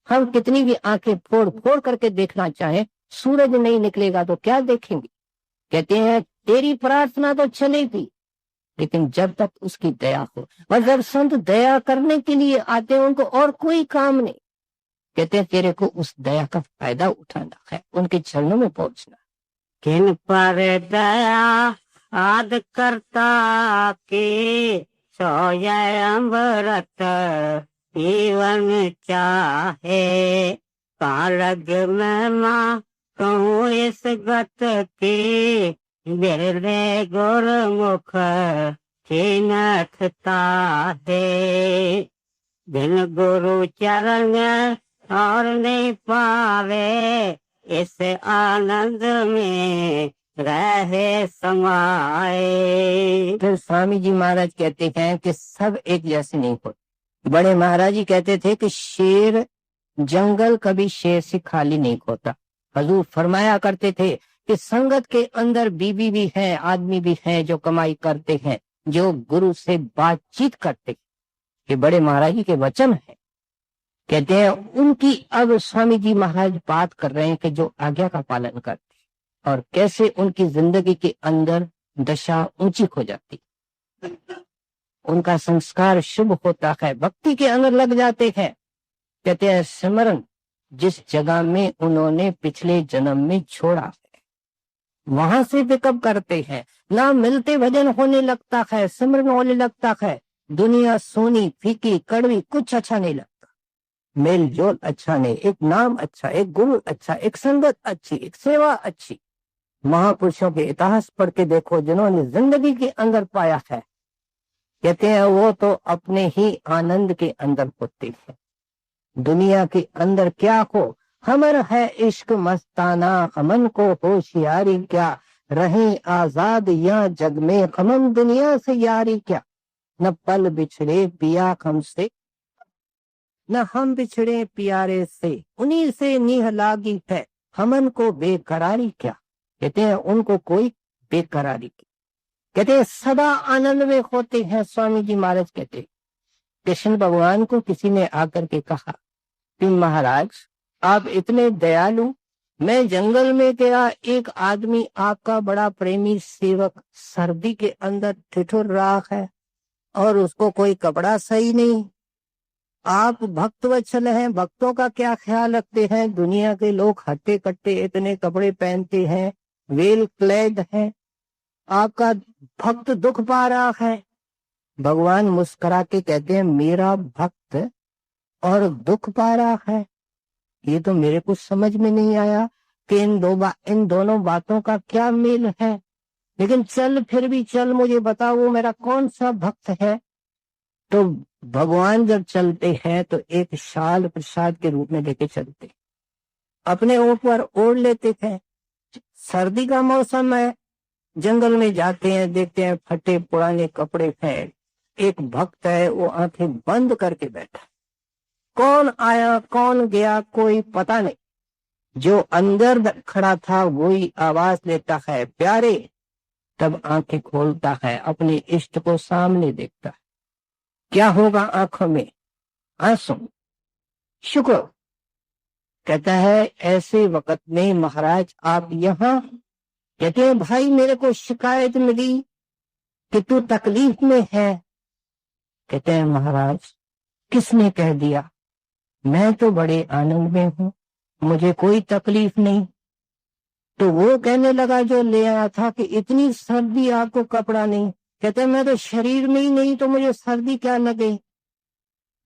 हम कितनी भी आंखें फोड़ फोड़ करके देखना चाहें, सूरज नहीं निकलेगा तो क्या देखेंगे। कहते हैं तेरी प्रार्थना तो चलेगी, लेकिन जब तक उसकी दया हो। और जब संत दया करने के लिए आते हैं उनको और कोई काम नहीं। कहते हैं तेरे को उस दया का फायदा उठाना है, उनके चरणों में पहुंचना। किन पर दया आद करता के, सोय अमृत जीवन चाहे। कारग में माँ कहूँ इस गत के, बिरले गुरमुख छिनकता है। बिन गुरु चरण और नहीं पावे, इस आनंद में रहे समाए। फिर स्वामी जी महाराज कहते हैं कि सब एक जैसे नहीं होते। बड़े महाराज जी कहते थे कि शेर, जंगल कभी शेर से खाली नहीं होता। हजूर फरमाया करते थे कि संगत के अंदर बीवी भी है, आदमी भी है जो कमाई करते हैं, जो गुरु से बातचीत करते हैं। ये बड़े महाराज जी के वचन है। कहते हैं उनकी अब स्वामी जी महाराज बात कर रहे हैं कि जो आज्ञा का पालन करते हैं और कैसे उनकी जिंदगी के अंदर दशा ऊंची हो जाती, उनका संस्कार शुभ होता है, भक्ति के अंदर लग जाते हैं। कहते हैं सिमरन जिस जगह में उन्होंने पिछले जन्म में छोड़ा है वहां से पिकअप करते हैं। ना मिलते भजन होने लगता है, सिमरन होने लगता है। दुनिया सोनी फीकी कड़वी कुछ अच्छा नहीं लगता। मेल जोल अच्छा नहीं, एक नाम अच्छा, एक गुरु अच्छा, एक संगत अच्छी, एक सेवा अच्छी। महापुरुषों के इतिहास पढ़ के देखो जिन्होंने जिंदगी के अंदर पाया है। कहते हैं वो तो अपने ही आनंद के अंदर होते हैं। दुनिया के अंदर क्या हो, हमर है इश्क मस्ताना, हमन को होशियारी क्या। रहे आजाद या जग में, हमन दुनिया से यारी क्या। न पल बिछड़े पिया हमसे, न हम बिछड़े प्यारे से, उन्हीं से नीह लागी है, हमन को बेकरारी क्या। कहते हैं उनको कोई बेकरारी की। कहते हैं सदा आनंद में होते हैं। स्वामी जी महाराज कहते हैं कृष्ण भगवान को किसी ने आकर के कहा कि महाराज आप इतने दयालु, मैं जंगल में गया, एक आदमी आपका बड़ा प्रेमी सेवक सर्दी के अंदर ठिठुर रहा है और उसको कोई कपड़ा सही नहीं। आप भक्त वत्सल हैं, भक्तों का क्या ख्याल रखते हैं। दुनिया के लोग हट्टे कट्टे इतने कपड़े पहनते हैं, वेल क्लेड हैं, आपका भक्त दुख पा रहा है। भगवान मुस्कुरा के कहते हैं मेरा भक्त और दुख पा रहा है, ये तो मेरे को समझ में नहीं आया कि इन दोनों बातों का क्या मेल है। लेकिन चल, फिर भी चल, मुझे बताओ वो मेरा कौन सा भक्त है। तो भगवान जब चलते हैं तो एक शाल प्रसाद के रूप में लेके चलते, अपने ऊपर ओढ़ लेते थे। सर्दी का मौसम है, जंगल में जाते हैं, देखते हैं फटे पुराने कपड़े हैं। एक भक्त है, वो आंखें बंद करके बैठा, कौन आया कौन गया कोई पता नहीं। जो अंदर खड़ा था वही आवाज देता है प्यारे, तब आंखें खोलता है, अपने इष्ट को सामने देखता है। क्या होगा आंखों में? आंसू, शुक्र। कहता है ऐसे वक्त में महाराज आप यहाँ। कहते हैं भाई मेरे को शिकायत मिली कि तू तकलीफ में है। कहते हैं महाराज किसने कह दिया, मैं तो बड़े आनंद में हूँ, मुझे कोई तकलीफ नहीं। तो वो कहने लगा जो ले आया था कि इतनी सर्दी आपको कपड़ा नहीं। कहते मैं तो शरीर में ही नहीं, तो मुझे सर्दी क्या लगे,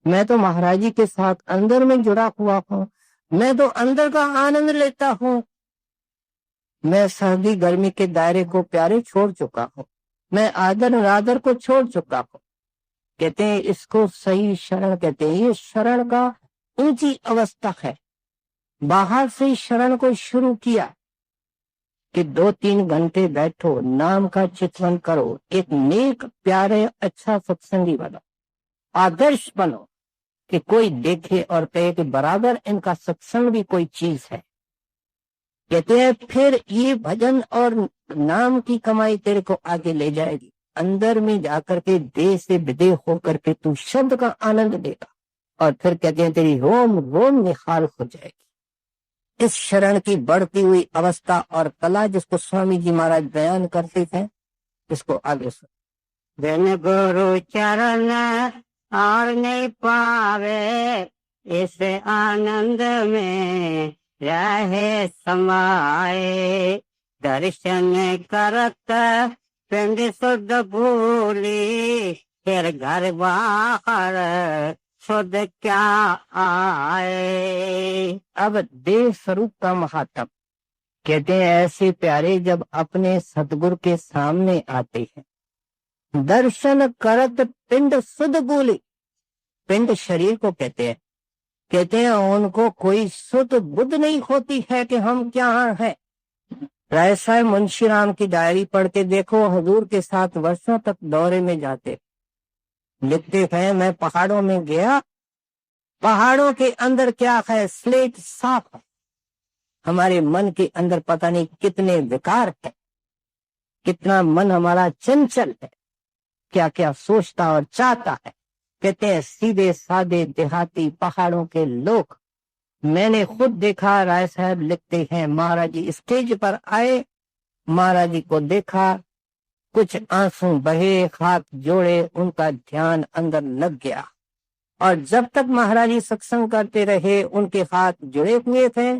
मैं तो महाराज जी के साथ अंदर में जुड़ा हुआ हूँ, मैं तो अंदर का आनंद लेता हूँ। मैं सर्दी गर्मी के दायरे को प्यारे छोड़ चुका हूँ, मैं आदर नादर को छोड़ चुका हूँ। कहते हैं इसको सही शरण कहते हैं। ये शरण का ऊंची अवस्था है। बाहर से शरण को शुरू किया कि 2-3 घंटे बैठो, नाम का चिंतन करो, एक नेक प्यारे अच्छा सत्संगी बनो, आदर्श बनो कि कोई देखे और कहे कि बराबर इनका सत्संग भी कोई चीज है। कहते हैं फिर ये भजन और नाम की कमाई तेरे को आगे ले जाएगी। अंदर में जाकर के देह से विदेह होकर के तू शब्द का आनंद लेगा और फिर कहते हैं तेरी रोम रोम निखार हो जाएगी। इस शरण की बढ़ती हुई अवस्था और कला जिसको स्वामी जी महाराज बयान करते थे, इसको आगे सुन। बिन गुरु चरण और नहीं पावे, इस आनंद में रहे समाए। दर्शन करत पिंड शुद्ध भूली, फिर घर बाहर शुद्ध क्या आए। अब देह स्वरूप का महात्म कहते हैं ऐसे प्यारे जब अपने सतगुरु के सामने आते हैं, दर्शन करत पिंड शुद्ध भूली। पिंड शरीर को कहते हैं। कहते हैं उनको कोई शुद्ध बुद्ध नहीं होती है कि हम क्या हैं। राय साहब मुंशीराम की डायरी पढ़ के देखो, हजूर के साथ वर्षों तक दौरे में जाते, लिखते हैं मैं पहाड़ों में गया, पहाड़ों के अंदर क्या है, स्लेट साफ है। हमारे मन के अंदर पता नहीं कितने विकार है, कितना मन हमारा चंचल है, क्या क्या सोचता और चाहता है। कहते हैं सीधे साधे देहाती पहाड़ों के लोग, मैंने खुद देखा। राय साहब लिखते हैं महाराज जी स्टेज पर आए, महाराज जी को देखा, कुछ आंसू बहे, हाथ जोड़े, उनका ध्यान अंदर लग गया। और जब तक महाराज जी सत्संग करते रहे उनके हाथ जुड़े हुए थे,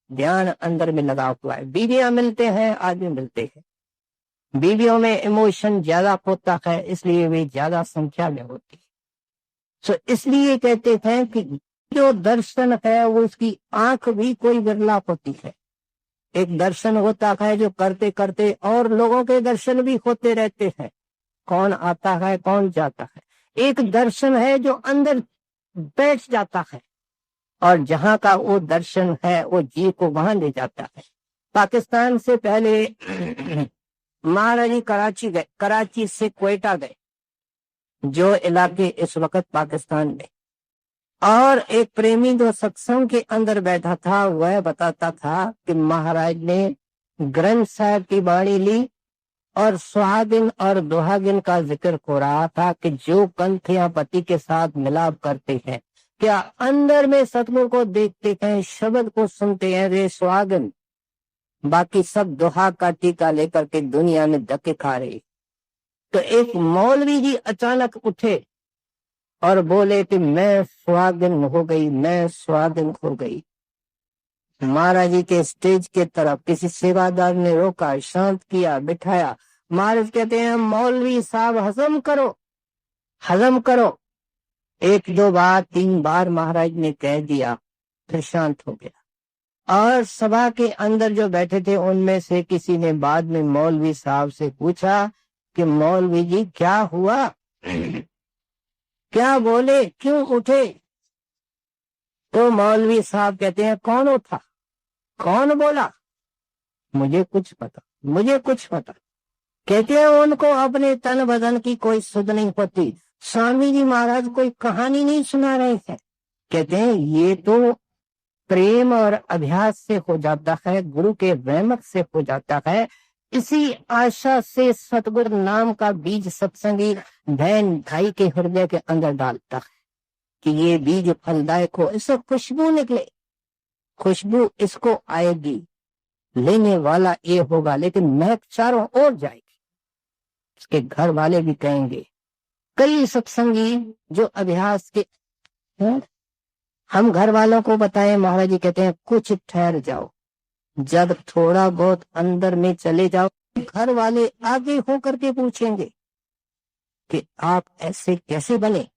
ध्यान अंदर में लगा हुआ है। बीवियां मिलते हैं, आदमी मिलते हैं, बीवियों में इमोशन ज्यादा होता है, इसलिए वे ज्यादा संख्या में होती है। तो इसलिए कहते थे कि जो दर्शन है वो उसकी आंख भी कोई बिरला होती है। एक दर्शन होता है जो करते करते और लोगों के दर्शन भी होते रहते हैं, कौन आता है कौन जाता है। एक दर्शन है जो अंदर बैठ जाता है और जहां का वो दर्शन है वो जी को वहां ले जाता है। पाकिस्तान से पहले महाराज जी कराची गए, कराची से क्वेटा गए, जो इलाके इस वक्त पाकिस्तान में। और एक प्रेमी जो सत्संग के अंदर बैठा था वह बताता था कि महाराज ने ग्रंथ साहब की बाणी ली और सुहागिन और दुहागिन का जिक्र हो रहा था कि जो कंथियां पति के साथ मिलाप करते हैं, क्या अंदर में सतगुरु को देखते हैं, शब्द को सुनते हैं, रे सुहागिन, बाकी सब दुहा का टीका लेकर के दुनिया में धक्के खा रही। तो एक मौलवी जी अचानक उठे और बोले कि मैं सुहागिन हो गई, मैं सुहागिन हो गई। महाराज जी के स्टेज के तरफ किसी सेवादार ने रोका, शांत किया, बिठाया। महाराज कहते हैं मौलवी साहब हजम करो, हजम करो। 1-2 बार 3 बार महाराज ने कह दिया, फिर शांत हो गया। और सभा के अंदर जो बैठे थे उनमें से किसी ने बाद में मौलवी साहब से पूछा कि मौलवी जी क्या हुआ, क्या बोले, क्यों उठे? तो मौलवी साहब कहते हैं कौन उठा, कौन बोला? मुझे कुछ पता, मुझे कुछ पता। कहते हैं उनको अपने तन बदन की कोई सुध नहीं होती। स्वामी जी महाराज कोई कहानी नहीं सुना रहे थे। कहते हैं ये तो प्रेम और अभ्यास से हो जाता है, गुरु के रहमत से हो जाता है। इसी आशा से सतगुरु नाम का बीज सत्संगी बहन भाई के हृदय के अंदर डालता है कि ये बीज फलदायक हो, इससे खुशबू निकले, खुशबू इसको आएगी, लेने वाला ये होगा, लेकिन महक चारों ओर जाएगी। इसके घर वाले भी कहेंगे। कई सत्संगी जो अभ्यास के हैं, हम घर वालों को बताएं, महाराज जी कहते हैं कुछ ठहर जाओ, जब थोड़ा बहुत अंदर में चले जाओ, घर वाले आगे होकर के पूछेंगे कि आप ऐसे कैसे बने।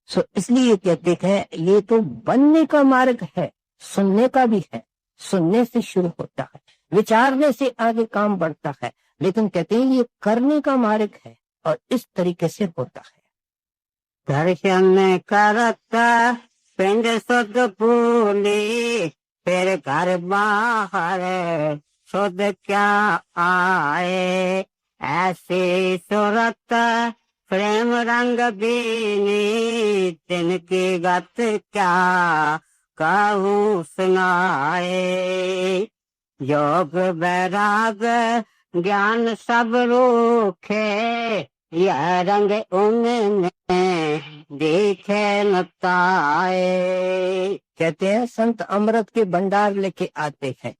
सो इसलिए कहते हैं ये तो बनने का मार्ग है, सुनने का भी है। सुनने से शुरू होता है, विचारने से आगे काम बढ़ता है, लेकिन कहते हैं ये करने का मार्ग है और इस तरीके से होता है। दर्शन करता पिंड शुद्ध फूली, फिर घर बाहर शुद्ध क्या आए। ऐसी सूरत प्रेम रंग बीनी, तिनकी गत क्या कहूँ सुनाए। योग वैराग ज्ञान सब रूखे, यह रंग उनमें देखे न ताए। कहते हैं संत अमृत के भंडार लेके आते हैं,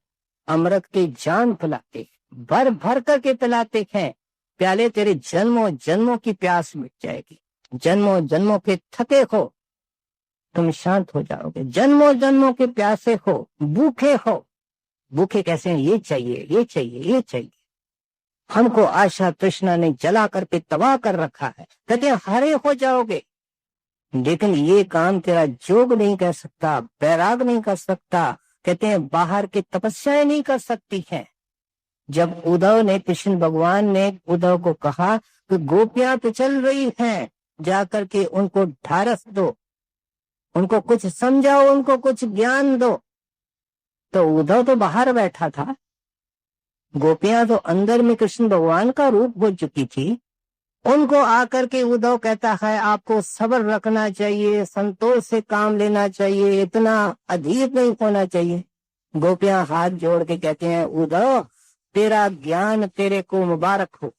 अमृत की जान पिलाते हैं, भर भर करके पिलाते हैं। प्याले तेरे जन्मों जन्मों की प्यास मिट जाएगी। जन्मों जन्मों के थके हो तुम शांत हो जाओगे। जन्मों जन्मों के प्यासे हो, भूखे हो। भूखे कैसे हैं? ये चाहिए, ये चाहिए, ये चाहिए। हमको आशा तृष्णा ने जला करके तबाह कर रखा है। कहते हैं हरे हो जाओगे, लेकिन ये काम तेरा जोग नहीं कर सकता, बैराग नहीं कर सकता। कहते हैं बाहर की तपस्याएं नहीं कर सकती हैं। जब उद्धव ने, कृष्ण भगवान ने उद्धव को कहा कि गोपियां तो चल रही हैं, जाकर के उनको ढारस दो, उनको कुछ समझाओ, उनको कुछ ज्ञान दो। तो उद्धव तो बाहर बैठा था, गोपियां तो अंदर में कृष्ण भगवान का रूप हो चुकी थी। उनको आकर के उद्धव कहता है आपको सब्र रखना चाहिए, संतोष से काम लेना चाहिए, इतना अधीर नहीं होना चाहिए। गोपियां हाथ जोड़ के कहते हैं उद्धव तेरा ज्ञान तेरे को मुबारक हो,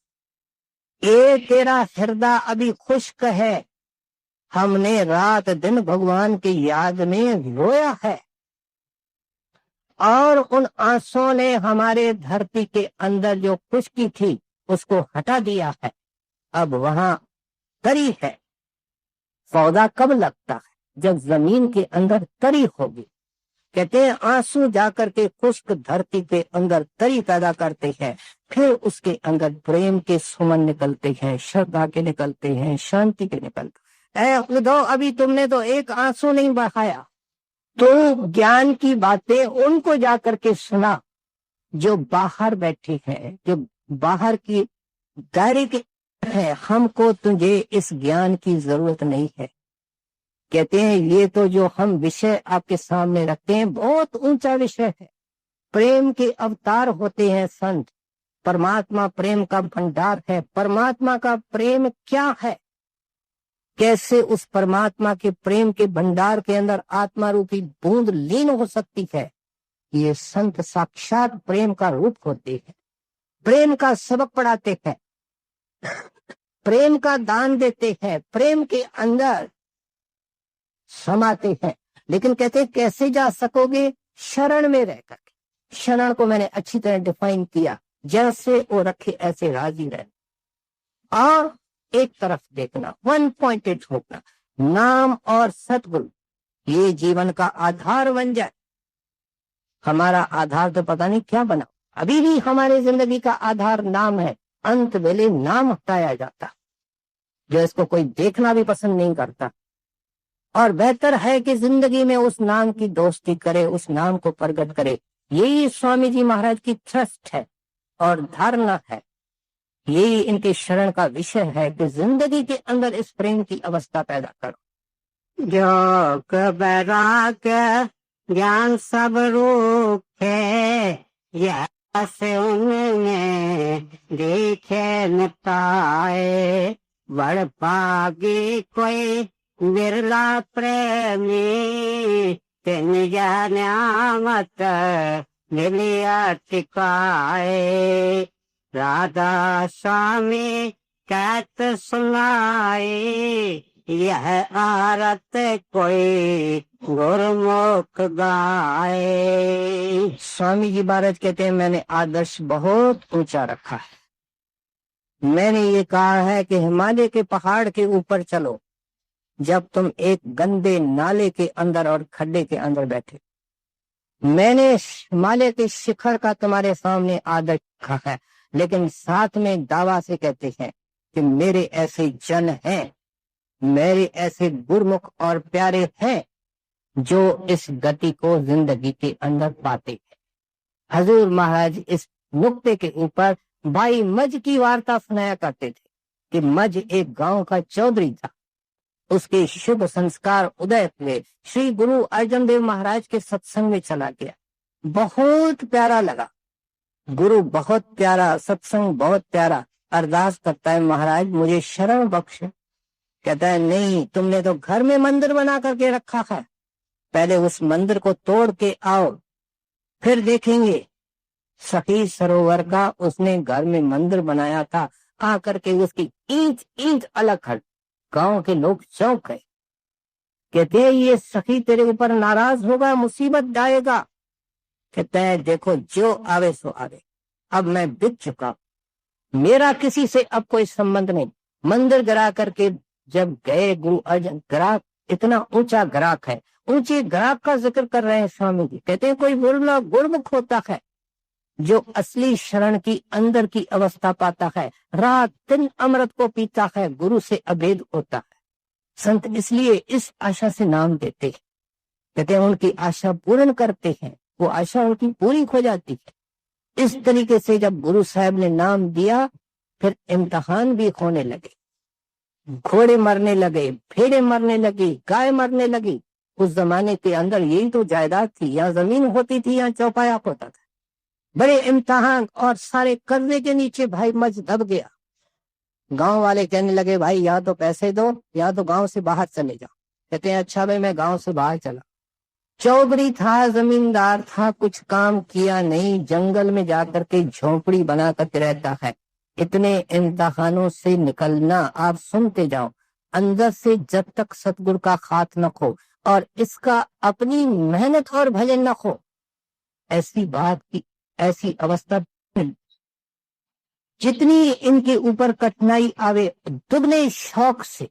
ये तेरा हृदय अभी खुश्क है। हमने रात दिन भगवान की याद में रोया है और उन आंसुओं ने हमारे धरती के अंदर जो खुश्की थी उसको हटा दिया है। अब वहां तरी है। पौधा कब लगता है? जब जमीन के अंदर तरी होगी। कहते हैं आंसू जाकर के खुश्क धरती के अंदर तरी पैदा करते हैं, फिर उसके अंदर प्रेम के सुमन निकलते हैं, श्रद्धा के निकलते हैं, शांति के निकलते हैं। उद्धव अभी तुमने तो एक आंसू नहीं बहाया। तो ज्ञान की बातें उनको जाकर के सुना जो बाहर बैठे हैं, जो बाहर की दायरे के है। हमको तुझे इस ज्ञान की जरूरत नहीं है। कहते हैं ये तो जो हम विषय आपके सामने रखते हैं बहुत ऊंचा विषय है। प्रेम के अवतार होते हैं संत। परमात्मा प्रेम का भंडार है। परमात्मा का प्रेम क्या है? कैसे उस परमात्मा के प्रेम के भंडार के अंदर आत्मा रूपी बूंद लीन हो सकती है। ये संत साक्षात प्रेम का रूप होते हैं, प्रेम का सबक पढ़ाते हैं, प्रेम का दान देते हैं, प्रेम के अंदर समाते हैं। लेकिन कहते हैं कैसे जा सकोगे? शरण में रह करके। शरण को मैंने अच्छी तरह डिफाइन किया, जैसे वो रखे ऐसे राजी रहना और एक तरफ देखना, वन पॉइंटेड होना। नाम और सतगुरु ये जीवन का आधार बन जाए। हमारा आधार तो पता नहीं क्या बना, अभी भी हमारे जिंदगी का आधार नाम है। अंत वेले नाम हटाया जाता, जो इसको कोई देखना भी पसंद नहीं करता। और बेहतर है कि जिंदगी में उस नाम की दोस्ती करे, उस नाम को प्रकट करे। यही स्वामी जी महाराज की ट्रस्ट है और धारणा है। यही इनके शरण का विषय है कि जिंदगी के अंदर इस प्रेम की अवस्था पैदा करो। जो बैराग ज्ञान सब रूप है, यह से उनने देखे न पाए। बड़ पागी कोई बिरला प्रेमी, तिन न्यामत मिलिया टिकाए। राधा स्वामी कहत सुनाए, यह आरत कोई गुरमुख गाए। स्वामी जी महाराज कहते हैं मैंने आदर्श बहुत ऊंचा रखा है। मैंने ये कहा है कि हिमालय के पहाड़ के ऊपर चलो जब तुम एक गंदे नाले के अंदर और खड्डे के अंदर बैठे। मैंने हिमालय के शिखर का तुम्हारे सामने आदर्श रखा है, लेकिन साथ में दावा से कहते हैं कि मेरे ऐसे जन हैं, मेरे ऐसे गुरमुख और प्यारे हैं जो इस गति को जिंदगी के अंदर पाते हैं। हजूर महाराज इस नुक्ते के ऊपर भाई मज की वार्ता सुनाया करते थे कि मज एक गांव का चौधरी था। उसके शुभ संस्कार उदय हुए, श्री गुरु अर्जन देव महाराज के सत्संग में चला गया। बहुत प्यारा लगा, गुरु बहुत प्यारा, सत्संग बहुत प्यारा। अरदास करता है महाराज मुझे शरण बख्श। कहता है नहीं, तुमने तो घर में मंदिर बना करके रखा है, पहले उस मंदिर को तोड़ के आओ फिर देखेंगे। सखी सरोवर का उसने घर में मंदिर बनाया था, आकर के उसकी ईंट ईंट अलग हट। गांव के लोग चौंक गए, कहते हैं ये सखी तेरे ऊपर नाराज होगा, मुसीबत डालेगा। कहता है देखो जो आवे सो आवे, अब मैं बिक चुका, मेरा किसी से अब कोई संबंध नहीं। मंदिर गिरा करके जब गए गुरु अर्जन, ग्राहक इतना ऊंचा ग्राहक है, ऊंचे ग्राहक का जिक्र कर रहे हैं स्वामी जी। कहते हैं कोई बुरा गुरमुख होता है जो असली शरण की अंदर की अवस्था पाता है, रात दिन अमृत को पीता है, गुरु से अभेद होता है। संत इसलिए इस आशा से नाम देते हैं। कहते हैं उनकी आशा पूर्ण करते हैं, वो आशा उनकी पूरी हो जाती है। इस तरीके से जब गुरु साहब ने नाम दिया, फिर इम्तिहान भी होने लगे, घोड़े मरने लगे, भेड़े मरने लगी, गाय मरने लगी। उस जमाने के अंदर यही तो जायदाद थी, यहाँ जमीन होती थी, यहाँ चौपाया होता था। बड़े इम्तिहान और सारे कर्जे के नीचे भाई मज दब गया। गांव वाले कहने लगे भाई या तो पैसे दो या तो गांव से बाहर चले जाओ। कहते हैं अच्छा भाई मैं गांव से बाहर चला। चौधरी था, जमींदार था, कुछ काम किया नहीं, जंगल में जाकर के झोपड़ी बना करके रहता है। इतने इम्तिहानों से निकलना आप सुनते जाओ, अंदर से जब तक सतगुरु का हाथ न खो और इसका अपनी मेहनत और भजन न हो, ऐसी बात की ऐसी अवस्था जितनी इनके ऊपर कठिनाई आवे, दुगने शौक से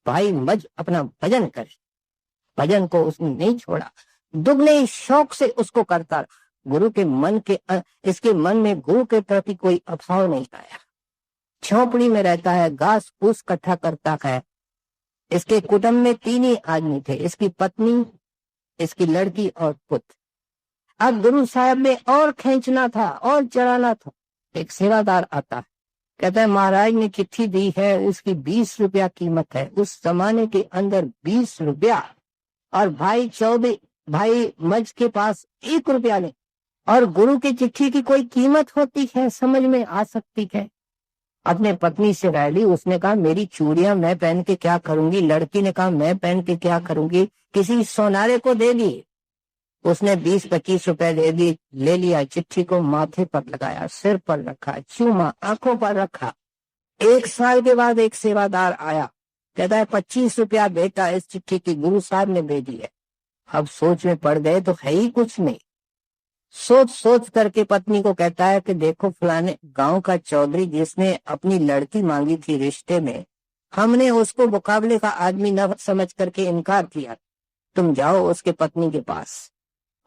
भाई मज अपना भजन करे। भजन को उसने नहीं छोड़ा, दुगने शौक से उसको करता रहा। गुरु के मन के इसके मन में गुरु के प्रति कोई अभाव नहीं आया। झोपड़ी में रहता है, घास फूस इकट्ठा करता है। इसके कुटुंब में 3 ही आदमी थे, इसकी पत्नी, इसकी लड़की और पुत्र। अब गुरु साहब में और खींचना था और चढ़ाना था। एक सेवादार आता है, कहता है महाराज ने चिट्ठी दी है, उसकी 20 रुपया कीमत है। उस जमाने के अंदर 20 रुपया, और भाई चौबे भाई मज के पास 1 रुपया नहीं, और गुरु की चिट्ठी की कोई कीमत होती है, समझ में आ सकती है। अपने पत्नी से राय ली। उसने कहा मेरी चूड़ियां मैं पहन के क्या करूंगी। लड़की ने कहा मैं पहन के क्या करूंगी, किसी सोनारे को दे दी। उसने 20-25 रुपए दे दी, ले लिया, चिट्ठी को माथे पर लगाया, सिर पर रखा, चूमा, आंखों पर रखा। 1 साल के बाद एक सेवादार आया, कहता है 25 रुपया बेटा इस चिट्ठी की गुरु साहब ने भेजी है। अब सोच में पड़ गए तो है ही कुछ नहीं। सोच सोच करके पत्नी को कहता है कि देखो फलाने गांव का चौधरी जिसने अपनी लड़की मांगी थी रिश्ते में, हमने उसको मुकाबले का आदमी न समझ करके इनकार किया। तुम जाओ उसके पत्नी के पास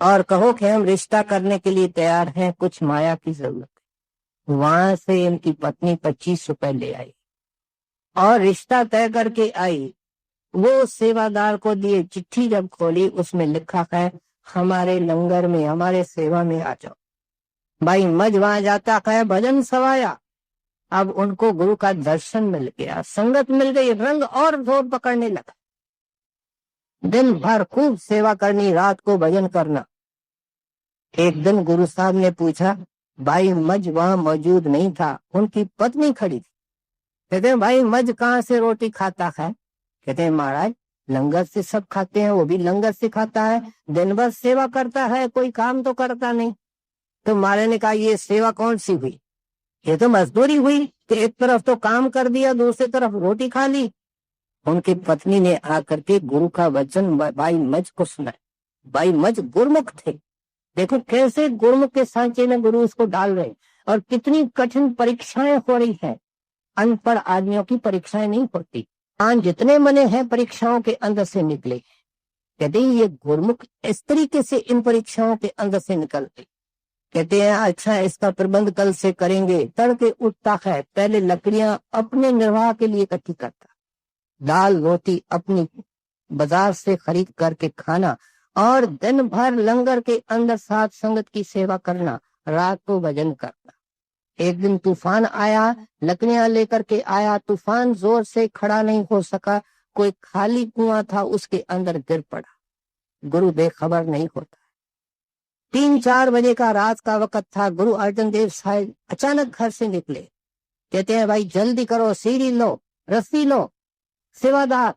और कहो कि हम रिश्ता करने के लिए तैयार हैं, कुछ माया की जरूरत है। वहां से इनकी पत्नी 25 रुपए ले आई और रिश्ता तय करके आई। वो सेवादार को दिए, चिट्ठी जब खोली उसमें लिखा है हमारे लंगर में, हमारे सेवा में आ जाओ। भाई मज वहां जाता है, भजन सवाया। अब उनको गुरु का दर्शन मिल गया, संगत मिल गई, रंग और जोर पकड़ने लगा। दिन भर खूब सेवा करनी, रात को भजन करना। एक दिन गुरु साहब ने पूछा, भाई मज वहां मौजूद नहीं था, उनकी पत्नी खड़ी थी। कहते हैं भाई मज कहाँ से रोटी खाता है। कहते हैं महाराज लंगर से सब खाते हैं, वो भी लंगर से खाता है, दिन भर सेवा करता है, कोई काम तो करता नहीं। तो महाराज ने कहा ये सेवा कौन सी हुई, ये तो मजदूरी हुई कि एक तरफ तो काम कर दिया, दूसरी तरफ रोटी खा ली। उनकी पत्नी ने आकर के गुरु का वचन भाई मज को सुनाया। भाई मज गुरमुख थे, देखो कैसे गुरमुख के सांचे में गुरु उसको डाल रहे, और कितनी कठिन परीक्षाएं हो रही है। अनपढ़ आदमियों की परीक्षाएं नहीं होती, आज जितने मने हैं परीक्षाओं के अंदर से निकले। कहते हैं ये गुरमुख इस तरीके से इन परीक्षाओं के अंदर से निकलते। कहते हैं अच्छा इसका प्रबंध कल से करेंगे। तड़के उठता है, पहले लकड़ियां अपने निर्वाह के लिए इकट्ठी करता, दाल रोटी अपनी बाजार से खरीद करके खाना, और दिन भर लंगर के अंदर साथ संगत की सेवा करना, रात को भजन करना। एक दिन तूफान आया, लकड़ियां लेकर के आया, तूफान जोर से खड़ा नहीं हो सका, कोई खाली कुआं था उसके अंदर गिर पड़ा। गुरु बेखबर नहीं होता। 3-4 बजे का रात का वक्त था। गुरु अर्जन देव साहब अचानक घर से निकले। कहते हैं भाई जल्दी करो, सीढ़ी लो, रस्सी लो। सेवादार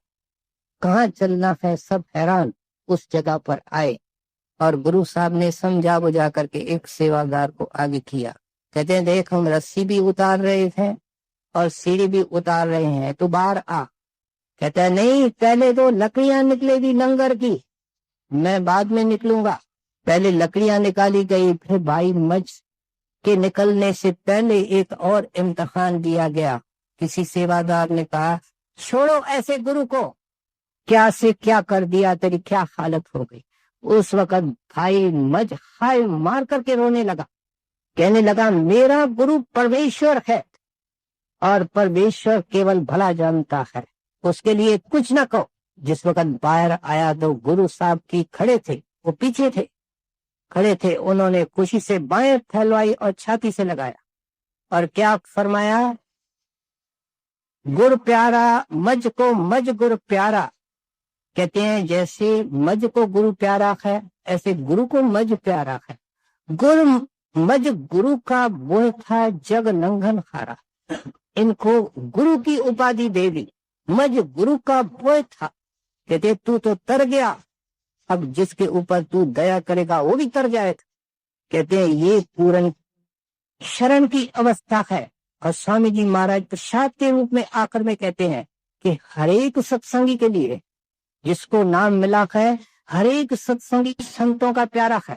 कहाँ चलना है, सब हैरान। उस जगह पर आए और गुरु साहब ने समझा बुझा करके एक सेवादार को आगे किया। कहते हैं देख हम रस्सी भी उतार रहे थे और सीढ़ी भी उतार रहे हैं, तू बाहर आ। कहता है नहीं, पहले तो लकड़ियां निकलेगी लंगर की, मैं बाद में निकलूंगा। पहले लकड़ियां निकाली गई, फिर भाई मज के निकलने से पहले एक और इम्तिहान दिया गया। किसी सेवादार ने कहा छोड़ो ऐसे गुरु को, क्या से क्या कर दिया, तेरी क्या हालत हो गई। उस वक्त भाई मज हाय मार करके रोने लगा, कहने लगा मेरा गुरु परमेश्वर है और परमेश्वर केवल भला जानता है, उसके लिए कुछ ना कहो। जिस वक्त बाहर आया तो गुरु साहब की खड़े थे, वो पीछे थे, खड़े थे। उन्होंने खुशी से बाएं फैलवाई और छाती से लगाया और क्या फरमाया, गुरु प्यारा मज को मज गुरु प्यारा। कहते हैं जैसे मज को गुरु प्यारा है, ऐसे गुरु को मज प्यारा है। गुरु मज गुरु का वो था जग लंघन हारा, इनको गुरु की उपाधि दे दी। मज गुरु का वो था। कहते तू तो तर गया, अब जिसके ऊपर तू दया करेगा वो भी तर जाएगा। कहते हैं ये पूर्ण शरण की अवस्था है। और स्वामी जी महाराज प्रसाद के रूप में आकर में कहते हैं कि हरेक सत्संगी के लिए जिसको नाम मिला है, हरेक सत्संगी संतों का प्यारा है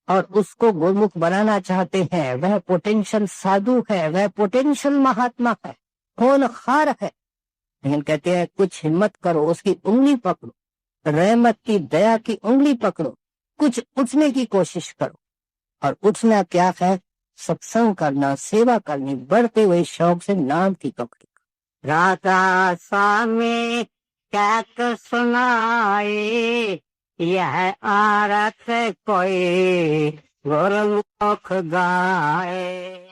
और उसको गुरमुख बनाना चाहते हैं, वह पोटेंशियल साधु है, वह पोटेंशियल महात्मा है, होनहार है। लेकिन कहते हैं कुछ हिम्मत करो, उसकी उंगली पकड़ो, रहमत की दया की उंगली पकड़ो, कुछ उठने की कोशिश करो। और उठना क्या है, सत्संग करना, सेवा करनी, बढ़ते हुए शौक से नाम की पकड़ी। राधा स्वामी क्या सुनाए, यह आरत कोई गुरमुख गाए।